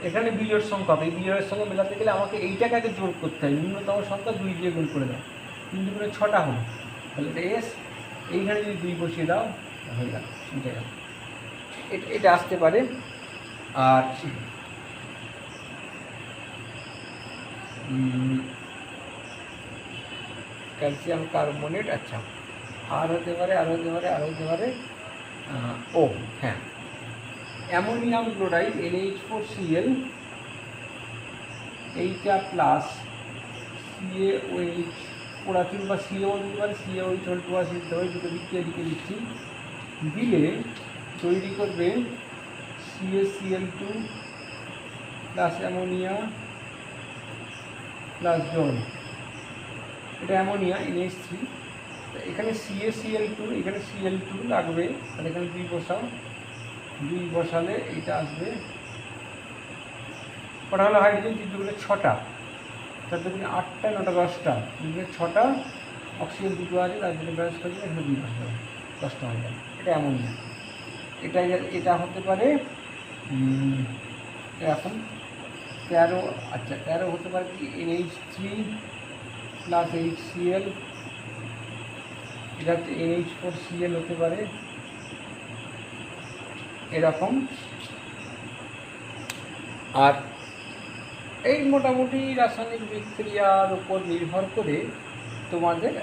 এখানে বিজোড় সংখ্যক, এই বিজোড়ের সঙ্গে মেলাতে গেলে আমাকে এইটাকে আগে জোড় করতে হয়, ন্যূনতম সংখ্যা 2 দিয়ে গুণ করে দাও, 3 দুগুণে 6টা হলো, তাহলে এটা এস, এইখানে যদি 2 বসিয়ে দাও হয়ে গেল, মিটে গেল। এটা আসতে পারে। আর ক্যালসিয়াম কার্বনেট, আচ্ছা, আর হতে পারে ও হ্যাঁ, অ্যামোনিয়াম ক্লোরাইড NH4Cl, এইটা প্লাস CaOH, পোড়াচুন বা CO দিতে পারে, CaOH +2 দিতে পারে, দুটো বিক্রিয়া লিখে দিচ্ছি, দিলে তৈরি করবে CaCl2 প্লাস অ্যামোনিয়া প্লাস জল, এটা অ্যামোনিয়া NH3, এখানে CaCl2, এখানে Cl2 লাগবে, তাহলে এখানে 2 বসাও, 2 বসালে এইটা আসবে, কটা হলো হাইড্রোজেন? 3 দুগুণে 6টা, 4 দুগুণে 8টা, 9টা 10টা, 3 দুগুণে 6টা, অক্সিজেন 2টো আছে, তার জন্য ব্যালেন্স করে দিলে এখানে 2 বসাবে, 10টা হয়ে যাবে, এটা অ্যামোনিয়া। এটা হতে পারে এখন 13, আচ্ছা 13 হতে পারে কি NH3 প্লাস HCl, এটা হচ্ছে NH4Cl হতে পারে এরকম। আর এই মোটামুটি রাসায়নিক বিক্রিয়ার উপর নির্ভর করে তোমাদের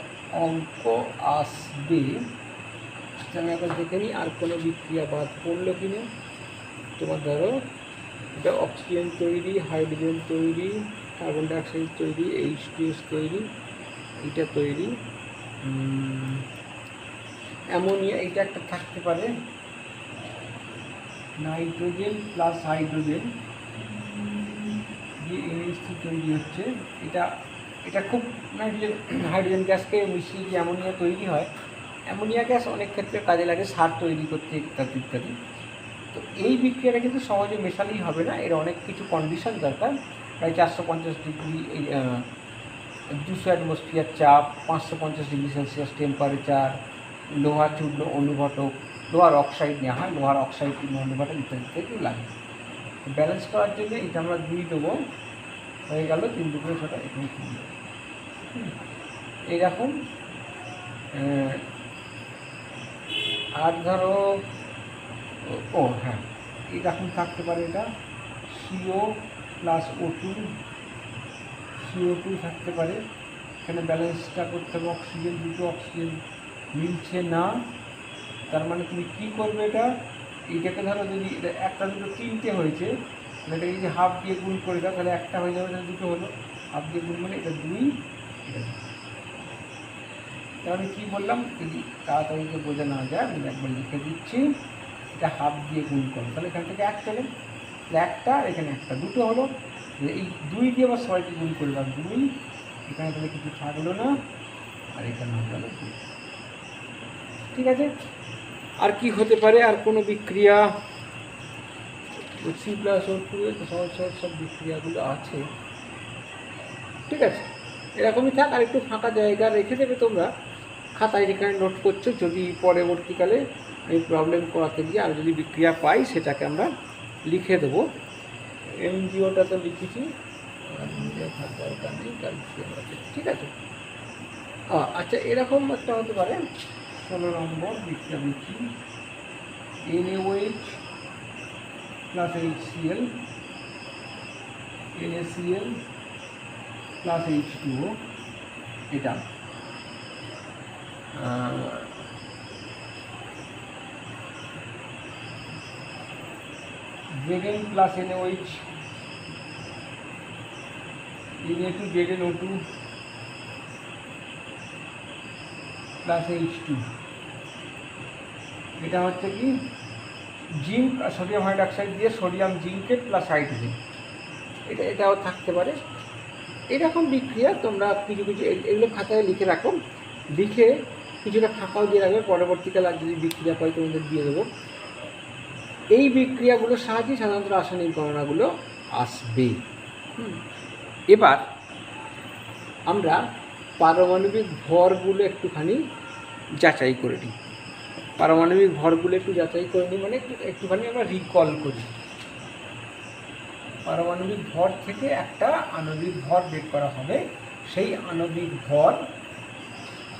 অঙ্ক আসবে। আমি এখন দেখে নিই আর কোনো বিক্রিয়া বাদ পড়লো কিনা। তোমার ধরো এটা অক্সিজেন তৈরি, হাইড্রোজেন তৈরি, কার্বন ডাইঅক্সাইড তৈরি, H2S তৈরি, এটা তৈরি, অ্যামোনিয়া এটা একটা থাকতে পারে, নাইট্রোজেন প্লাস হাইড্রোজেন দিয়ে NH3 তৈরি হচ্ছে, এটা খুব নাইট্রোজেন হাইড্রোজেন গ্যাসকে মিশিয়ে যে অ্যামোনিয়া তৈরি হয়, অ্যামোনিয়া গ্যাস অনেক ক্ষেত্রে কাজে লাগে সার তৈরি করতে ইত্যাদি ইত্যাদি। তো এই বিক্রিয়াটা কিন্তু সহজে মেশালেই হবে না, এর অনেক কিছু কন্ডিশন দরকার, প্রায় 450 ডিগ্রি 200 অ্যাটমসফিয়ার চাপ, 550 ডিগ্রি সেলসিয়াস টেম্পারেচার, লোহা চূর্ণ অনুঘটক, লোহার অক্সাইড নেওয়া হয়, লোহার অক্সাইড চূর্ণ অনুঘটক ইত্যাদি ইত্যাদি লাগে। ব্যালেন্স করার জন্য এটা আমরা 2 দেবো, হয়ে গেল 3 দুগুণে 6টা, এখানে 3 দেবো। এইরকম। আর ধরো ও হ্যাঁ, এইরকম থাকতে পারে, এটা CO প্লাস CO2 থাকতে পারে, এখানে ব্যালেন্সটা করতে হবে, অক্সিজেন 2টো অক্সিজেন মিলছে না, তার মানে তুমি কী করবে, এইটাকে ধরো যদি এটা 1টা 2টো 3টে হয়েছে, এটাকে যদি হাফ দিয়ে গুণ করে দাও তাহলে 1টা হয়ে যাবে, তাহলে 2টো হলো, হাফ দিয়ে গুণ মানে এটা 2, এটা 2। তাহলে আমি কী বললাম, যদি তাড়াতাড়িতে বোঝা না যায় আমি একবার লিখে দিচ্ছি, এটা হাফ দিয়ে গুণ করো, তাহলে এখান থেকে 1 পেলেন, 1টা আর এখানে 1টা, 2টো হলো, এই 2 দিয়ে আবার সবাইকে গুণ করলাম 2, এখানে তাহলে কিছু থাকলো না, আর এখানে হয়ে গেল 2। ঠিক আছে। আর কি হতে পারে, আর কোনো বিক্রিয়া? C+O2 সহজ সহজ সব বিক্রিয়াগুলো আছে। ঠিক আছে, এরকমই থাক, আর একটু ফাঁকা জায়গা রেখে দেবে তোমরা, খাতায় যেখানে নোট করছো, যদি পরবর্তীকালে আমি প্রবলেম করাতে গিয়ে আর যদি বিক্রিয়া পাই সেটাকে আমরা লিখে দেবো। MGOটা তো লিখেছি, দরকার নেই, ঠিক আছে। আচ্ছা, এরকম একটা হতে পারে 16 নম্বর বিক্রিয়া লিখি, NaOH plus HCl, NaCl plus H2O, এটা Zn plus NaOH, Na2ZnO2 plus H2, এটা হচ্ছে কি জিঙ্ক আর সোডিয়াম হাইড্রোক্সাইড দিয়ে সোডিয়াম জিঙ্কেট প্লাস হাইড্রোজেন, এটাও থাকতে পারে। এরকম বিক্রিয়া তোমরা কিছু কিছু এগুলো খাতায় লিখে রাখো, লিখে কিছুটা ফাঁকাও দিয়ে রাখবে, পরবর্তীকালে আর যদি বিক্রিয়া পাই তোমাদের দিয়ে দেবো। এই বিক্রিয়াগুলোর সাহায্যে সাধারণত রাসায়নিক গণনাগুলো আসবে। এবার আমরা পারমাণবিক ভরগুলো একটুখানি যাচাই করে নিই, পারমাণবিক ভরগুলো একটু যাচাই করে নিই, মানে একটুখানি আমরা রিকল করি। পারমাণবিক ভর থেকে একটা আণবিক ভর বের করা হবে, সেই আণবিক ভর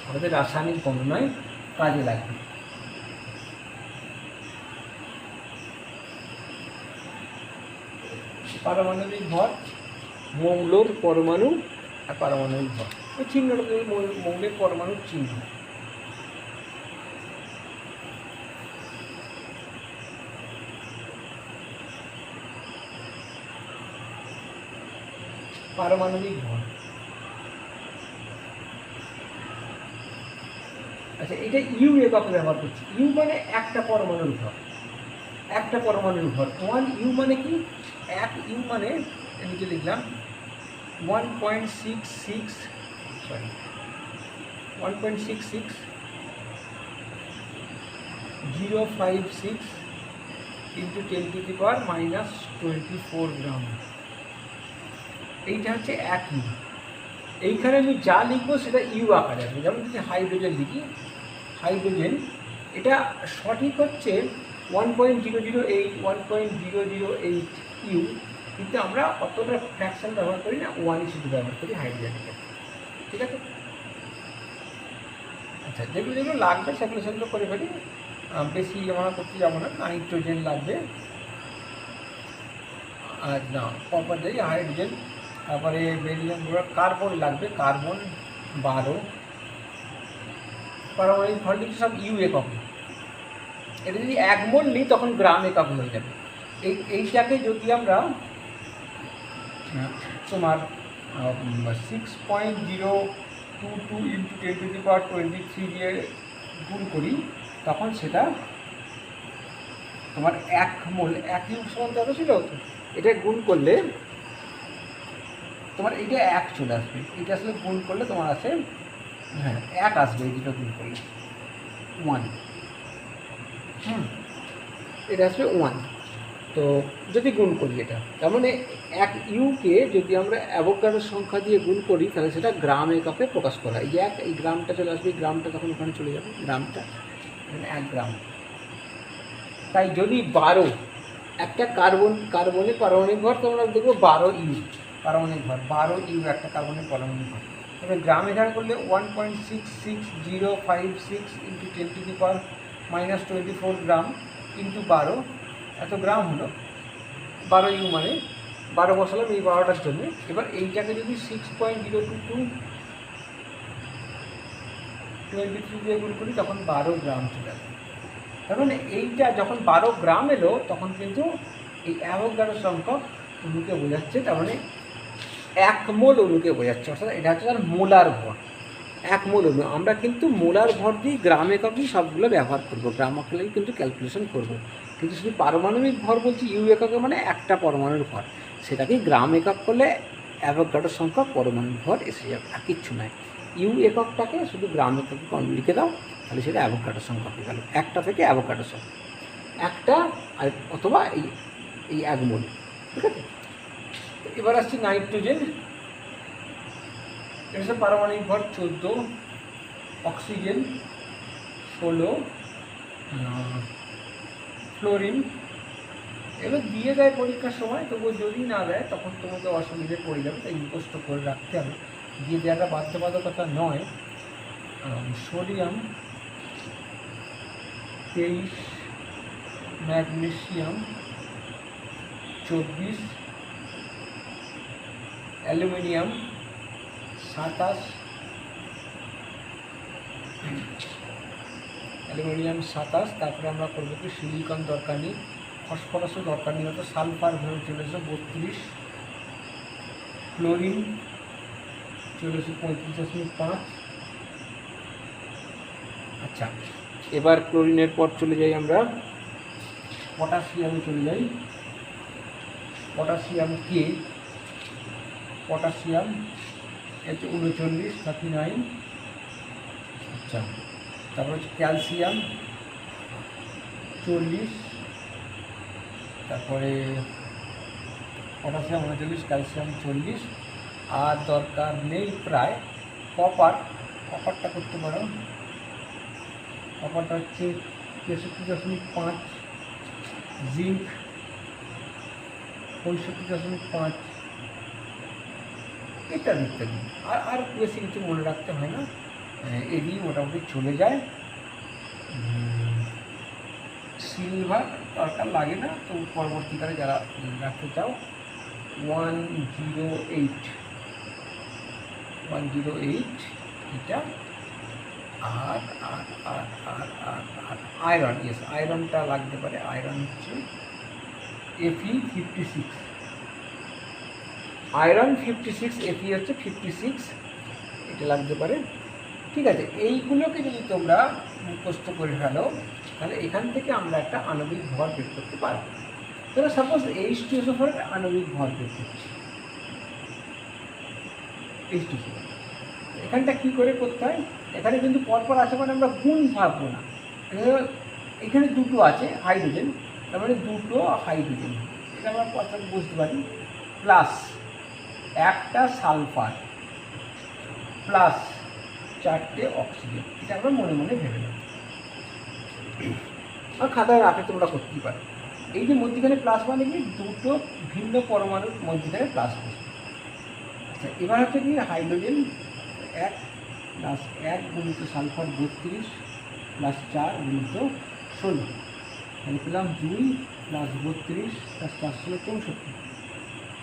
আমাদের রাসায়নিক গণনায় কাজে লাগবে। পারমাণবিক ভর, মৌলর পরমাণু আর পারমাণবিক ভর, ওই চিহ্নটা মৌলের পরমাণুর চিহ্ন। পারমাণবিক ভর, আচ্ছা এটা ইউ একক ব্যবহার করছি, ইউ মানে একটা পরমাণুর ভর, একটা পরমাণুর ভর, 1 ইউ মানে কি এক ইউ মানে নিচে লিখলাম 1.66 সরি 1.66 056 ইন্টু 10⁻⁻⁴ গ্রাম। এইটা হচ্ছে এক ইউ। এইখানে আমি যা লিখবো সেটা ইউ আকারে আসবে। যেমন যদি হাইড্রোজেন লিখি, হাইড্রোজেন এটা সঠিক হচ্ছে 1.008 1.008 ইউ, কিন্তু আমরা অতটা ফ্র্যাকশন ব্যবহার করি না, 1:2 ব্যবহার করি হাইড্রোজেনকে। ঠিক আছে? আচ্ছা, যেগুলো যেগুলো লাগবে সেগুলো করে ফেলি, বেশি আমরা করতে যাবো না। নাইট্রোজেন লাগবে, আর না পরপর যাই, হাইড্রোজেন, তারপরে বেরিয়াম, কার্বন লাগবে, কার্বন 12, পারমাণবিক ভর লিখছি সব ইউ এককে। এটা যদি 1 মোল নিই তখন গ্রাম একক হয়ে যাবে। এইটাকে যদি আমরা তোমার 6.022 ইন্টু 10⁻23 দিয়ে গুণ করি, তখন সেটা তোমার 1 মোল, 1 ইউ সমান কত ছিল, এটা গুণ করলে তোমার এইটা 1 চলে আসবে। এটা আসলে গুণ করলে তোমার আছে, হ্যাঁ 1 আসবে, এই দুটো গুণ করলে 1। এটা আসবে 1। তো যদি গুণ করি এটা, তার মানে 1 ইউকে যদি আমরা অ্যাভোগাড্রো সংখ্যা দিয়ে গুণ করি তাহলে সেটা গ্রাম এককে প্রকাশ করা। এই যে এই গ্রামটা চলে আসবে, এই গ্রামটা তখন ওখানে চলে যাবে, গ্রামটা এখানে 1 গ্রাম। তাই যদি 12 একটা কার্বনের পারমাণবিক ভর, তোমরা দেখবো 12 ইউ পারমাণবিক ভর, 12 ইউ একটা কার্বনের পারমাণবিক ভর। তবে গ্রাম এখানে করলে 1.66056 ইন্টু 10⁻⁻24 গ্রাম ইন্টু 12, এত গ্রাম হলো 12 ইউ, মানে 12 বসালাম এই 12টার জন্য। এবার এইটাকে যদি 6.022 দিয়ে গুণ করি তখন 12 গ্রাম চলে আসবে। তার মানে এইটা যখন 12 গ্রাম এলো তখন কিন্তু এই অ্যাভোগাড্রো সংখ্যক অণুকে বোঝাচ্ছে, তার মানে 1 মোল অণুকে বোঝাচ্ছে, অর্থাৎ এটা হচ্ছে তার মোলার ভর। 1 মোল অণু আমরা কিন্তু মোলার ভর দিয়ে গ্রাম এককই সবগুলো ব্যবহার করবো, গ্রাম এককেই কিন্তু ক্যালকুলেশন করবো। কিন্তু শুধু পারমাণবিক ভর বলছি ইউ এককে, মানে একটা পরমাণুর ভর, সেটাকেই গ্রাম একক করলে অ্যাভোগাড্রো সংখ্যক পরমাণুর ভর এসে যাবে, আর কিচ্ছু নয়। ইউ এককটাকে শুধু গ্রাম এককে লিখে দাও, তাহলে সেটা অ্যাভোগাড্রো সংখ্যা হয়ে গেল। একটা থেকে অ্যাভোগাড্রো সংখ্যা একটা, আর অথবা এই 1 মোল। ঠিক আছে? এবার আসছি নাইট্রোজেন। এটা পারমাণবিক ভর 14, অক্সিজেন 16, ফ্লোরিন। এগুলো দিয়ে দেয় পরীক্ষার সময়, তবুও যদি না দেয় তখন তোমাকে অসুবিধে পড়ে যাবে, তাই মুখস্থ করে রাখতে হবে, দিয়ে দেওয়াটা বাধ্যবাধকতা নয়। সোডিয়াম 23, ম্যাগনেসিয়াম 24, অ্যালুমিনিয়াম 27, তারপরে আমরা করবো কি সিলিকন দরকার নেই, ফসফরাসও দরকার নেই, হয়তো সালফার ধরে চলে এসে 32, ক্লোরিন চলে এসে 35.5। আচ্ছা, এবার ক্লোরিনের পর চলে যাই আমরা পটাশিয়ামে চলে যাই। পটাশিয়াম কে, পটাশিয়াম হচ্ছে 39, 39। আচ্ছা, তারপর হচ্ছে ক্যালসিয়াম 40, তারপরে পটাশিয়াম 39, ক্যালসিয়াম 40। আর দরকার নেই প্রায় কপারটা করতে পারো, কপারটা হচ্ছে 63.5, জিঙ্ক 65.5, ইত্যাদি ইত্যাদি। আর বেশি কিছু মনে রাখতে হয় না, এদিকে মোটামুটি চলে যায়। সিলভার দরকার লাগে না, তো পরবর্তীকালে যারা রাখতে চাও 108 এটা। আর আর আর আর আর আর আয়রন, ইয়েস আয়রনটা লাগতে পারে। আয়রন হচ্ছে Fe56, আয়রন 56, Fe হচ্ছে 56, এটা লাগতে পারে। ঠিক আছে, এইগুলোকে যদি তোমরা মুখস্থ করে ফেলো তাহলে এখান থেকে আমরা একটা আণবিক ভর বের করতে পারবো। তো তাহলে সাপোজ H2SO4 এর আণবিক ভর বের করছি, H2SO4 এখানটা কী করে করতে হয়, এখানে কিন্তু পরপর আছে মানে আমরা গুণ ভাববো না, এখানে দুটো আছে হাইড্রোজেন, তার মানে দুটো হাইড্রোজেন, এটা আমরা কথা বুঝতে পারি, প্লাস একটা সালফার প্লাস 4টে অক্সিজেন, এটা আমরা মনে মনে ভেবে নেব, আর খাতায় রাখে তোমরা করতেই পারো। এই যে মধ্যিখানে প্লাস মানে কি, দুটো ভিন্ন পরমাণুর মধ্যিখানে প্লাস বসবে। আচ্ছা, এবার হচ্ছে কি হাইড্রোজেন 1 প্লাস 1 গুণিত সালফার 32 প্লাস 4 গুণিত 16, তাহলে পেলাম 2 প্লাস 32 প্লাস 4 = 64,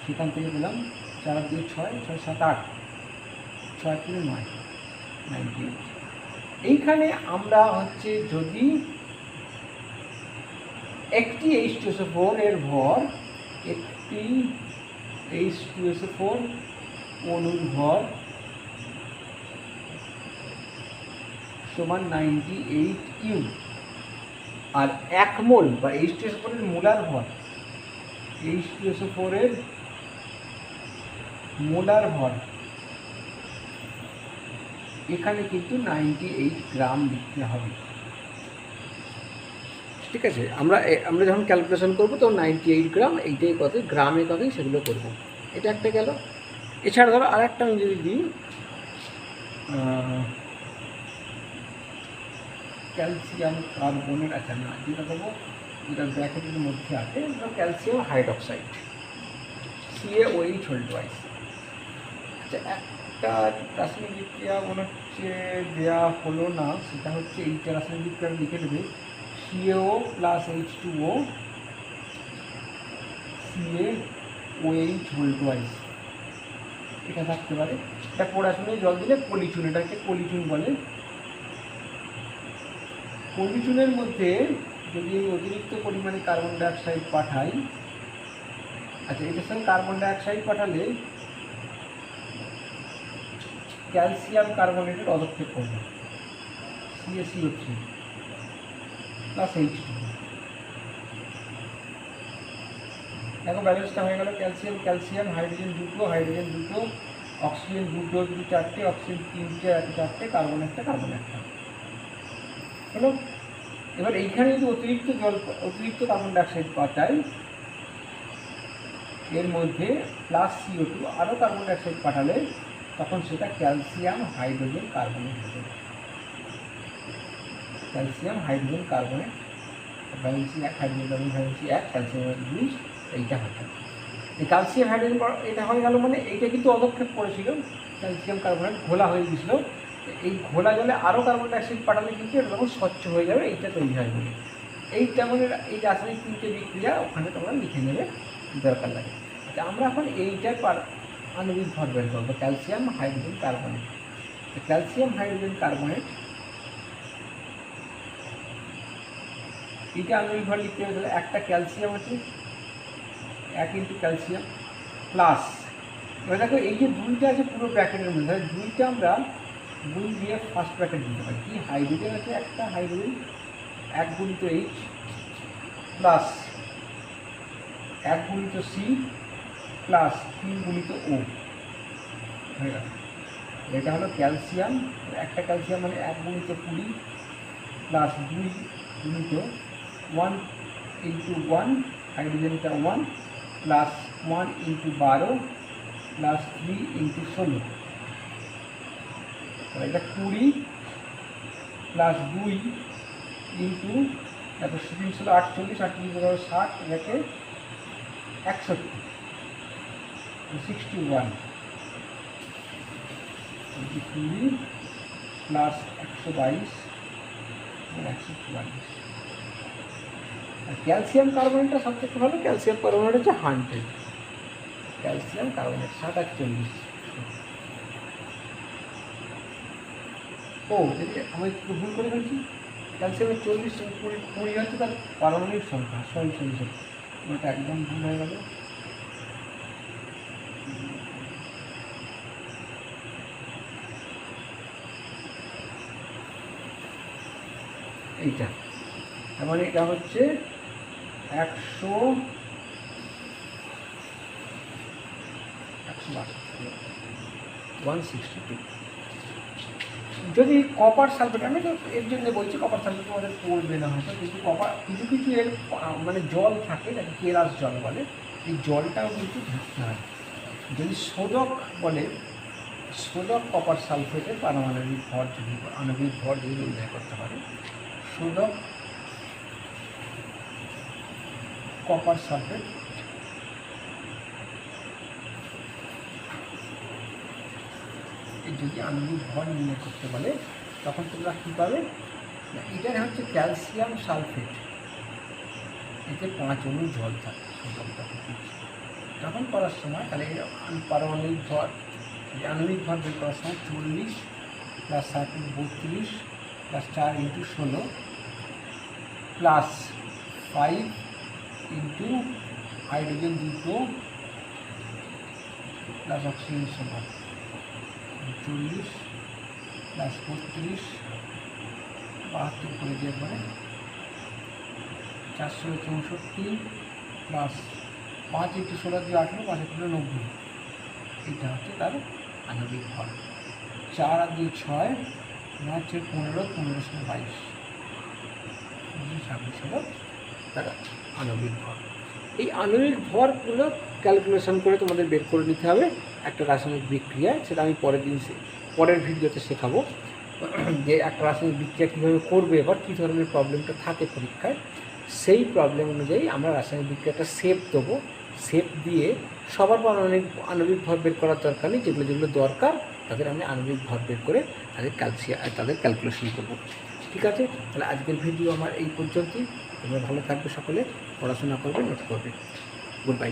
সেখান থেকে পেলাম 4 2 6 6 7 8 6 3 9 98। এইখানে আমরা হচ্ছে যদি একটি H2SO4 এর ভর, একটি H2SO4 অণুর ভর সমান 98 ইউ, আর 1 মোল বা H2SO4 এর মোলার ভর, H2SO4 এর মোলার ভর এখানে কিন্তু 98 গ্রাম লিখতে হবে। ঠিক আছে, আমরা যখন ক্যালকুলেশন করবো তখন 98 গ্রাম, এইটাই কত গ্রামে কতই সেগুলো করবো, এটা একটা গেল। এছাড়া ধরো আর একটা আমি যদি দিই ক্যালসিয়াম কার্বনেট, আচ্ছা না যেটা দেবো যেটা ব্র্যাকেটের মধ্যে আছে ক্যালসিয়াম হাইড্রক্সাইড CaOH²। আচ্ছা, একটা রাসায়নিক বিক্রিয়া মনে হচ্ছে দেওয়া হলো না, সেটা হচ্ছে এইটা রাসায়নিক বিক্রিয়া লিখে দেবে CaO প্লাস H2O CaOH², এটা থাকতে পারে। এটা পড়াশুনে জল দিলে পলিচুন, এটাকে পলিচুন বলে। পলিচুনের মধ্যে যদি অতিরিক্ত পরিমাণে কার্বন ডাইঅক্সাইড পাঠাই, আচ্ছা এটার সঙ্গে কার্বন ডাইঅক্সাইড পাঠালে ক্যালসিয়াম কার্বনেটের অদক্ষেপ করবে CaCO3 প্লাস H2O, দেখো ব্যালেন্সটা হয়ে গেল, ক্যালসিয়াম ক্যালসিয়াম, হাইড্রোজেন দুটো, হাইড্রোজেন দুটো, অক্সিজেন দুটো, দুটো 4টে, অক্সিজেন 3টে, 4টে, কার্বন একটা, কার্বন একটা হলো। এবার এইখানে যদি অতিরিক্ত কার্বন ডাইঅক্সাইড পাঠাই, এর মধ্যে প্লাস CO2 আরও কার্বন ডাইঅক্সাইড পাঠালে তখন সেটা ক্যালসিয়াম হাইড্রোজেন কার্বনেট হবে, calcium hydrogen carbonate, valency 1 hydrogen carbon valency 1 calcium 2, এইটা হচ্ছে এই ক্যালসিয়াম হাইড্রোজেন, এটা হয়ে গেল মানে এইটা কিন্তু অদক্ষেপ করেছিল, ক্যালসিয়াম কার্বনেট ঘোলা হয়ে গেছিল, এই ঘোলা জলে আরও কার্বন ডাইঅক্সাইড পাঠালে কিন্তু এটা তখন স্বচ্ছ হয়ে যাবে, এইটা তৈরি হয় বলে। এইটা মানে এই রাসায়নিক 3টে বিক্রিয়া ওখানে তোমরা লিখে নেবে দরকার লাগে। আচ্ছা, আমরা এখন এইটার আণবিক ভর বের করবো, calcium hydrogen carbonate. Calcium hydrogen carbonate এইটা আণবিক ভর লিখতে হবে, তাহলে একটা ক্যালসিয়াম আছে 1 ইন্টু ক্যালসিয়াম প্লাস, এবার দেখো এই যে 2টা আছে পুরো ব্র্যাকেটের মধ্যে, তাহলে 2টা আমরা 2 দিয়ে ফার্স্ট ব্র্যাকেট দিতে পারি, কি হাইড্রোজেন আছে একটা, হাইড্রোজেন 1 গুণিত H প্লাস 1 গুণিত C প্লাস 3 গুণিত O হয়ে গেল। এটা হলো ক্যালসিয়াম, একটা ক্যালসিয়াম মানে 1 গুণিত 20 প্লাস 2 গুণিত 1 into 1, হাইড্রোজেনটা 1 plus 1 into 12 plus 3 into 16, এটা 20 প্লাস 2 ইন্টু এত 3 ছিল 48, 48 60, এটাকে 61 61, 20 প্লাস 122 144। আর ক্যালসিয়াম কার্বনেটটা সবথেকে ভালো, ক্যালসিয়াম কার্বনেট হচ্ছে 100, ক্যালসিয়াম কার্বনেট 47। ও যদি আমি একটু ভুল করে ফেলছি, ক্যালসিয়ামের 40 20 হচ্ছে তার পারমাণবিক সংখ্যা, সরি ওটা একদম ভুল হয়ে গেল। এইটা তার মানে এটা হচ্ছে 100 162। যদি কপার সালফেট, আমি তো এর জন্য বলছি কপার সালফেট আমাদের পড়বে না হয়তো, কিন্তু কপার কিছু কিছু এর মানে জল থাকে, যাকে কেরাস জল বলে, এই জলটাও কিন্তু ধরতে হয়। যদি শোধক বলে, শোধক কপার সালফেটের পারমাণবিক ভর যদি আণবিক ভর যদি নির্ণয় করতে পারে, শোধক কপার সালফেট যদি আণবিক ভর নির্ণয় করতে বলে, তখন তোমরা কী পাবে, এটার হচ্ছে ক্যালসিয়াম সালফেট, এতে 5 অণু জল থাকে শোধকটা, তখন করার সময় তাহলে পারমাণবিক ভর, আণবিক ভর বের করার সময় 40 + 7 32 + 4 × 16 + 5 × হাইড্রোজেন 2 + অক্সিজেন সমান 40 + 32 72 করে দিয়ে পরে 464 + 5 × 16 দিয়ে 18, 5 × 90, এটা হচ্ছে তার আণবিক ভর। 4 আর 2 6, 9 × 15, 15 × 22, 26 হলো তার আণবিক ভর। এই আণবিক ভরগুলো ক্যালকুলেশন করে তোমাদের বের করে নিতে হবে একটা রাসায়নিক বিক্রিয়ায়। সেটা আমি পরের ভিডিওতে শেখাবো যে একটা রাসায়নিক বিক্রিয়া কীভাবে করবে, এবার কী ধরনের প্রবলেমটা থাকে পরীক্ষায়, সেই প্রবলেম অনুযায়ী আমরা রাসায়নিক বিক্রিয়াটা শেপ দেবো। শেপ দিয়ে সবার আণবিক ভর বের করার দরকার নেই, যেগুলো যেগুলো দরকার তাদের আমি আণবিক ভর বের করে তাদের ক্যালকুলেশন করব। ঠিক আছে, তাহলে আজকের ভিডিও আমার এই পর্যন্তই। তোমরা ভালো থাকবে, সকলে পড়াশোনা করবে, নোট করবে। Good bye.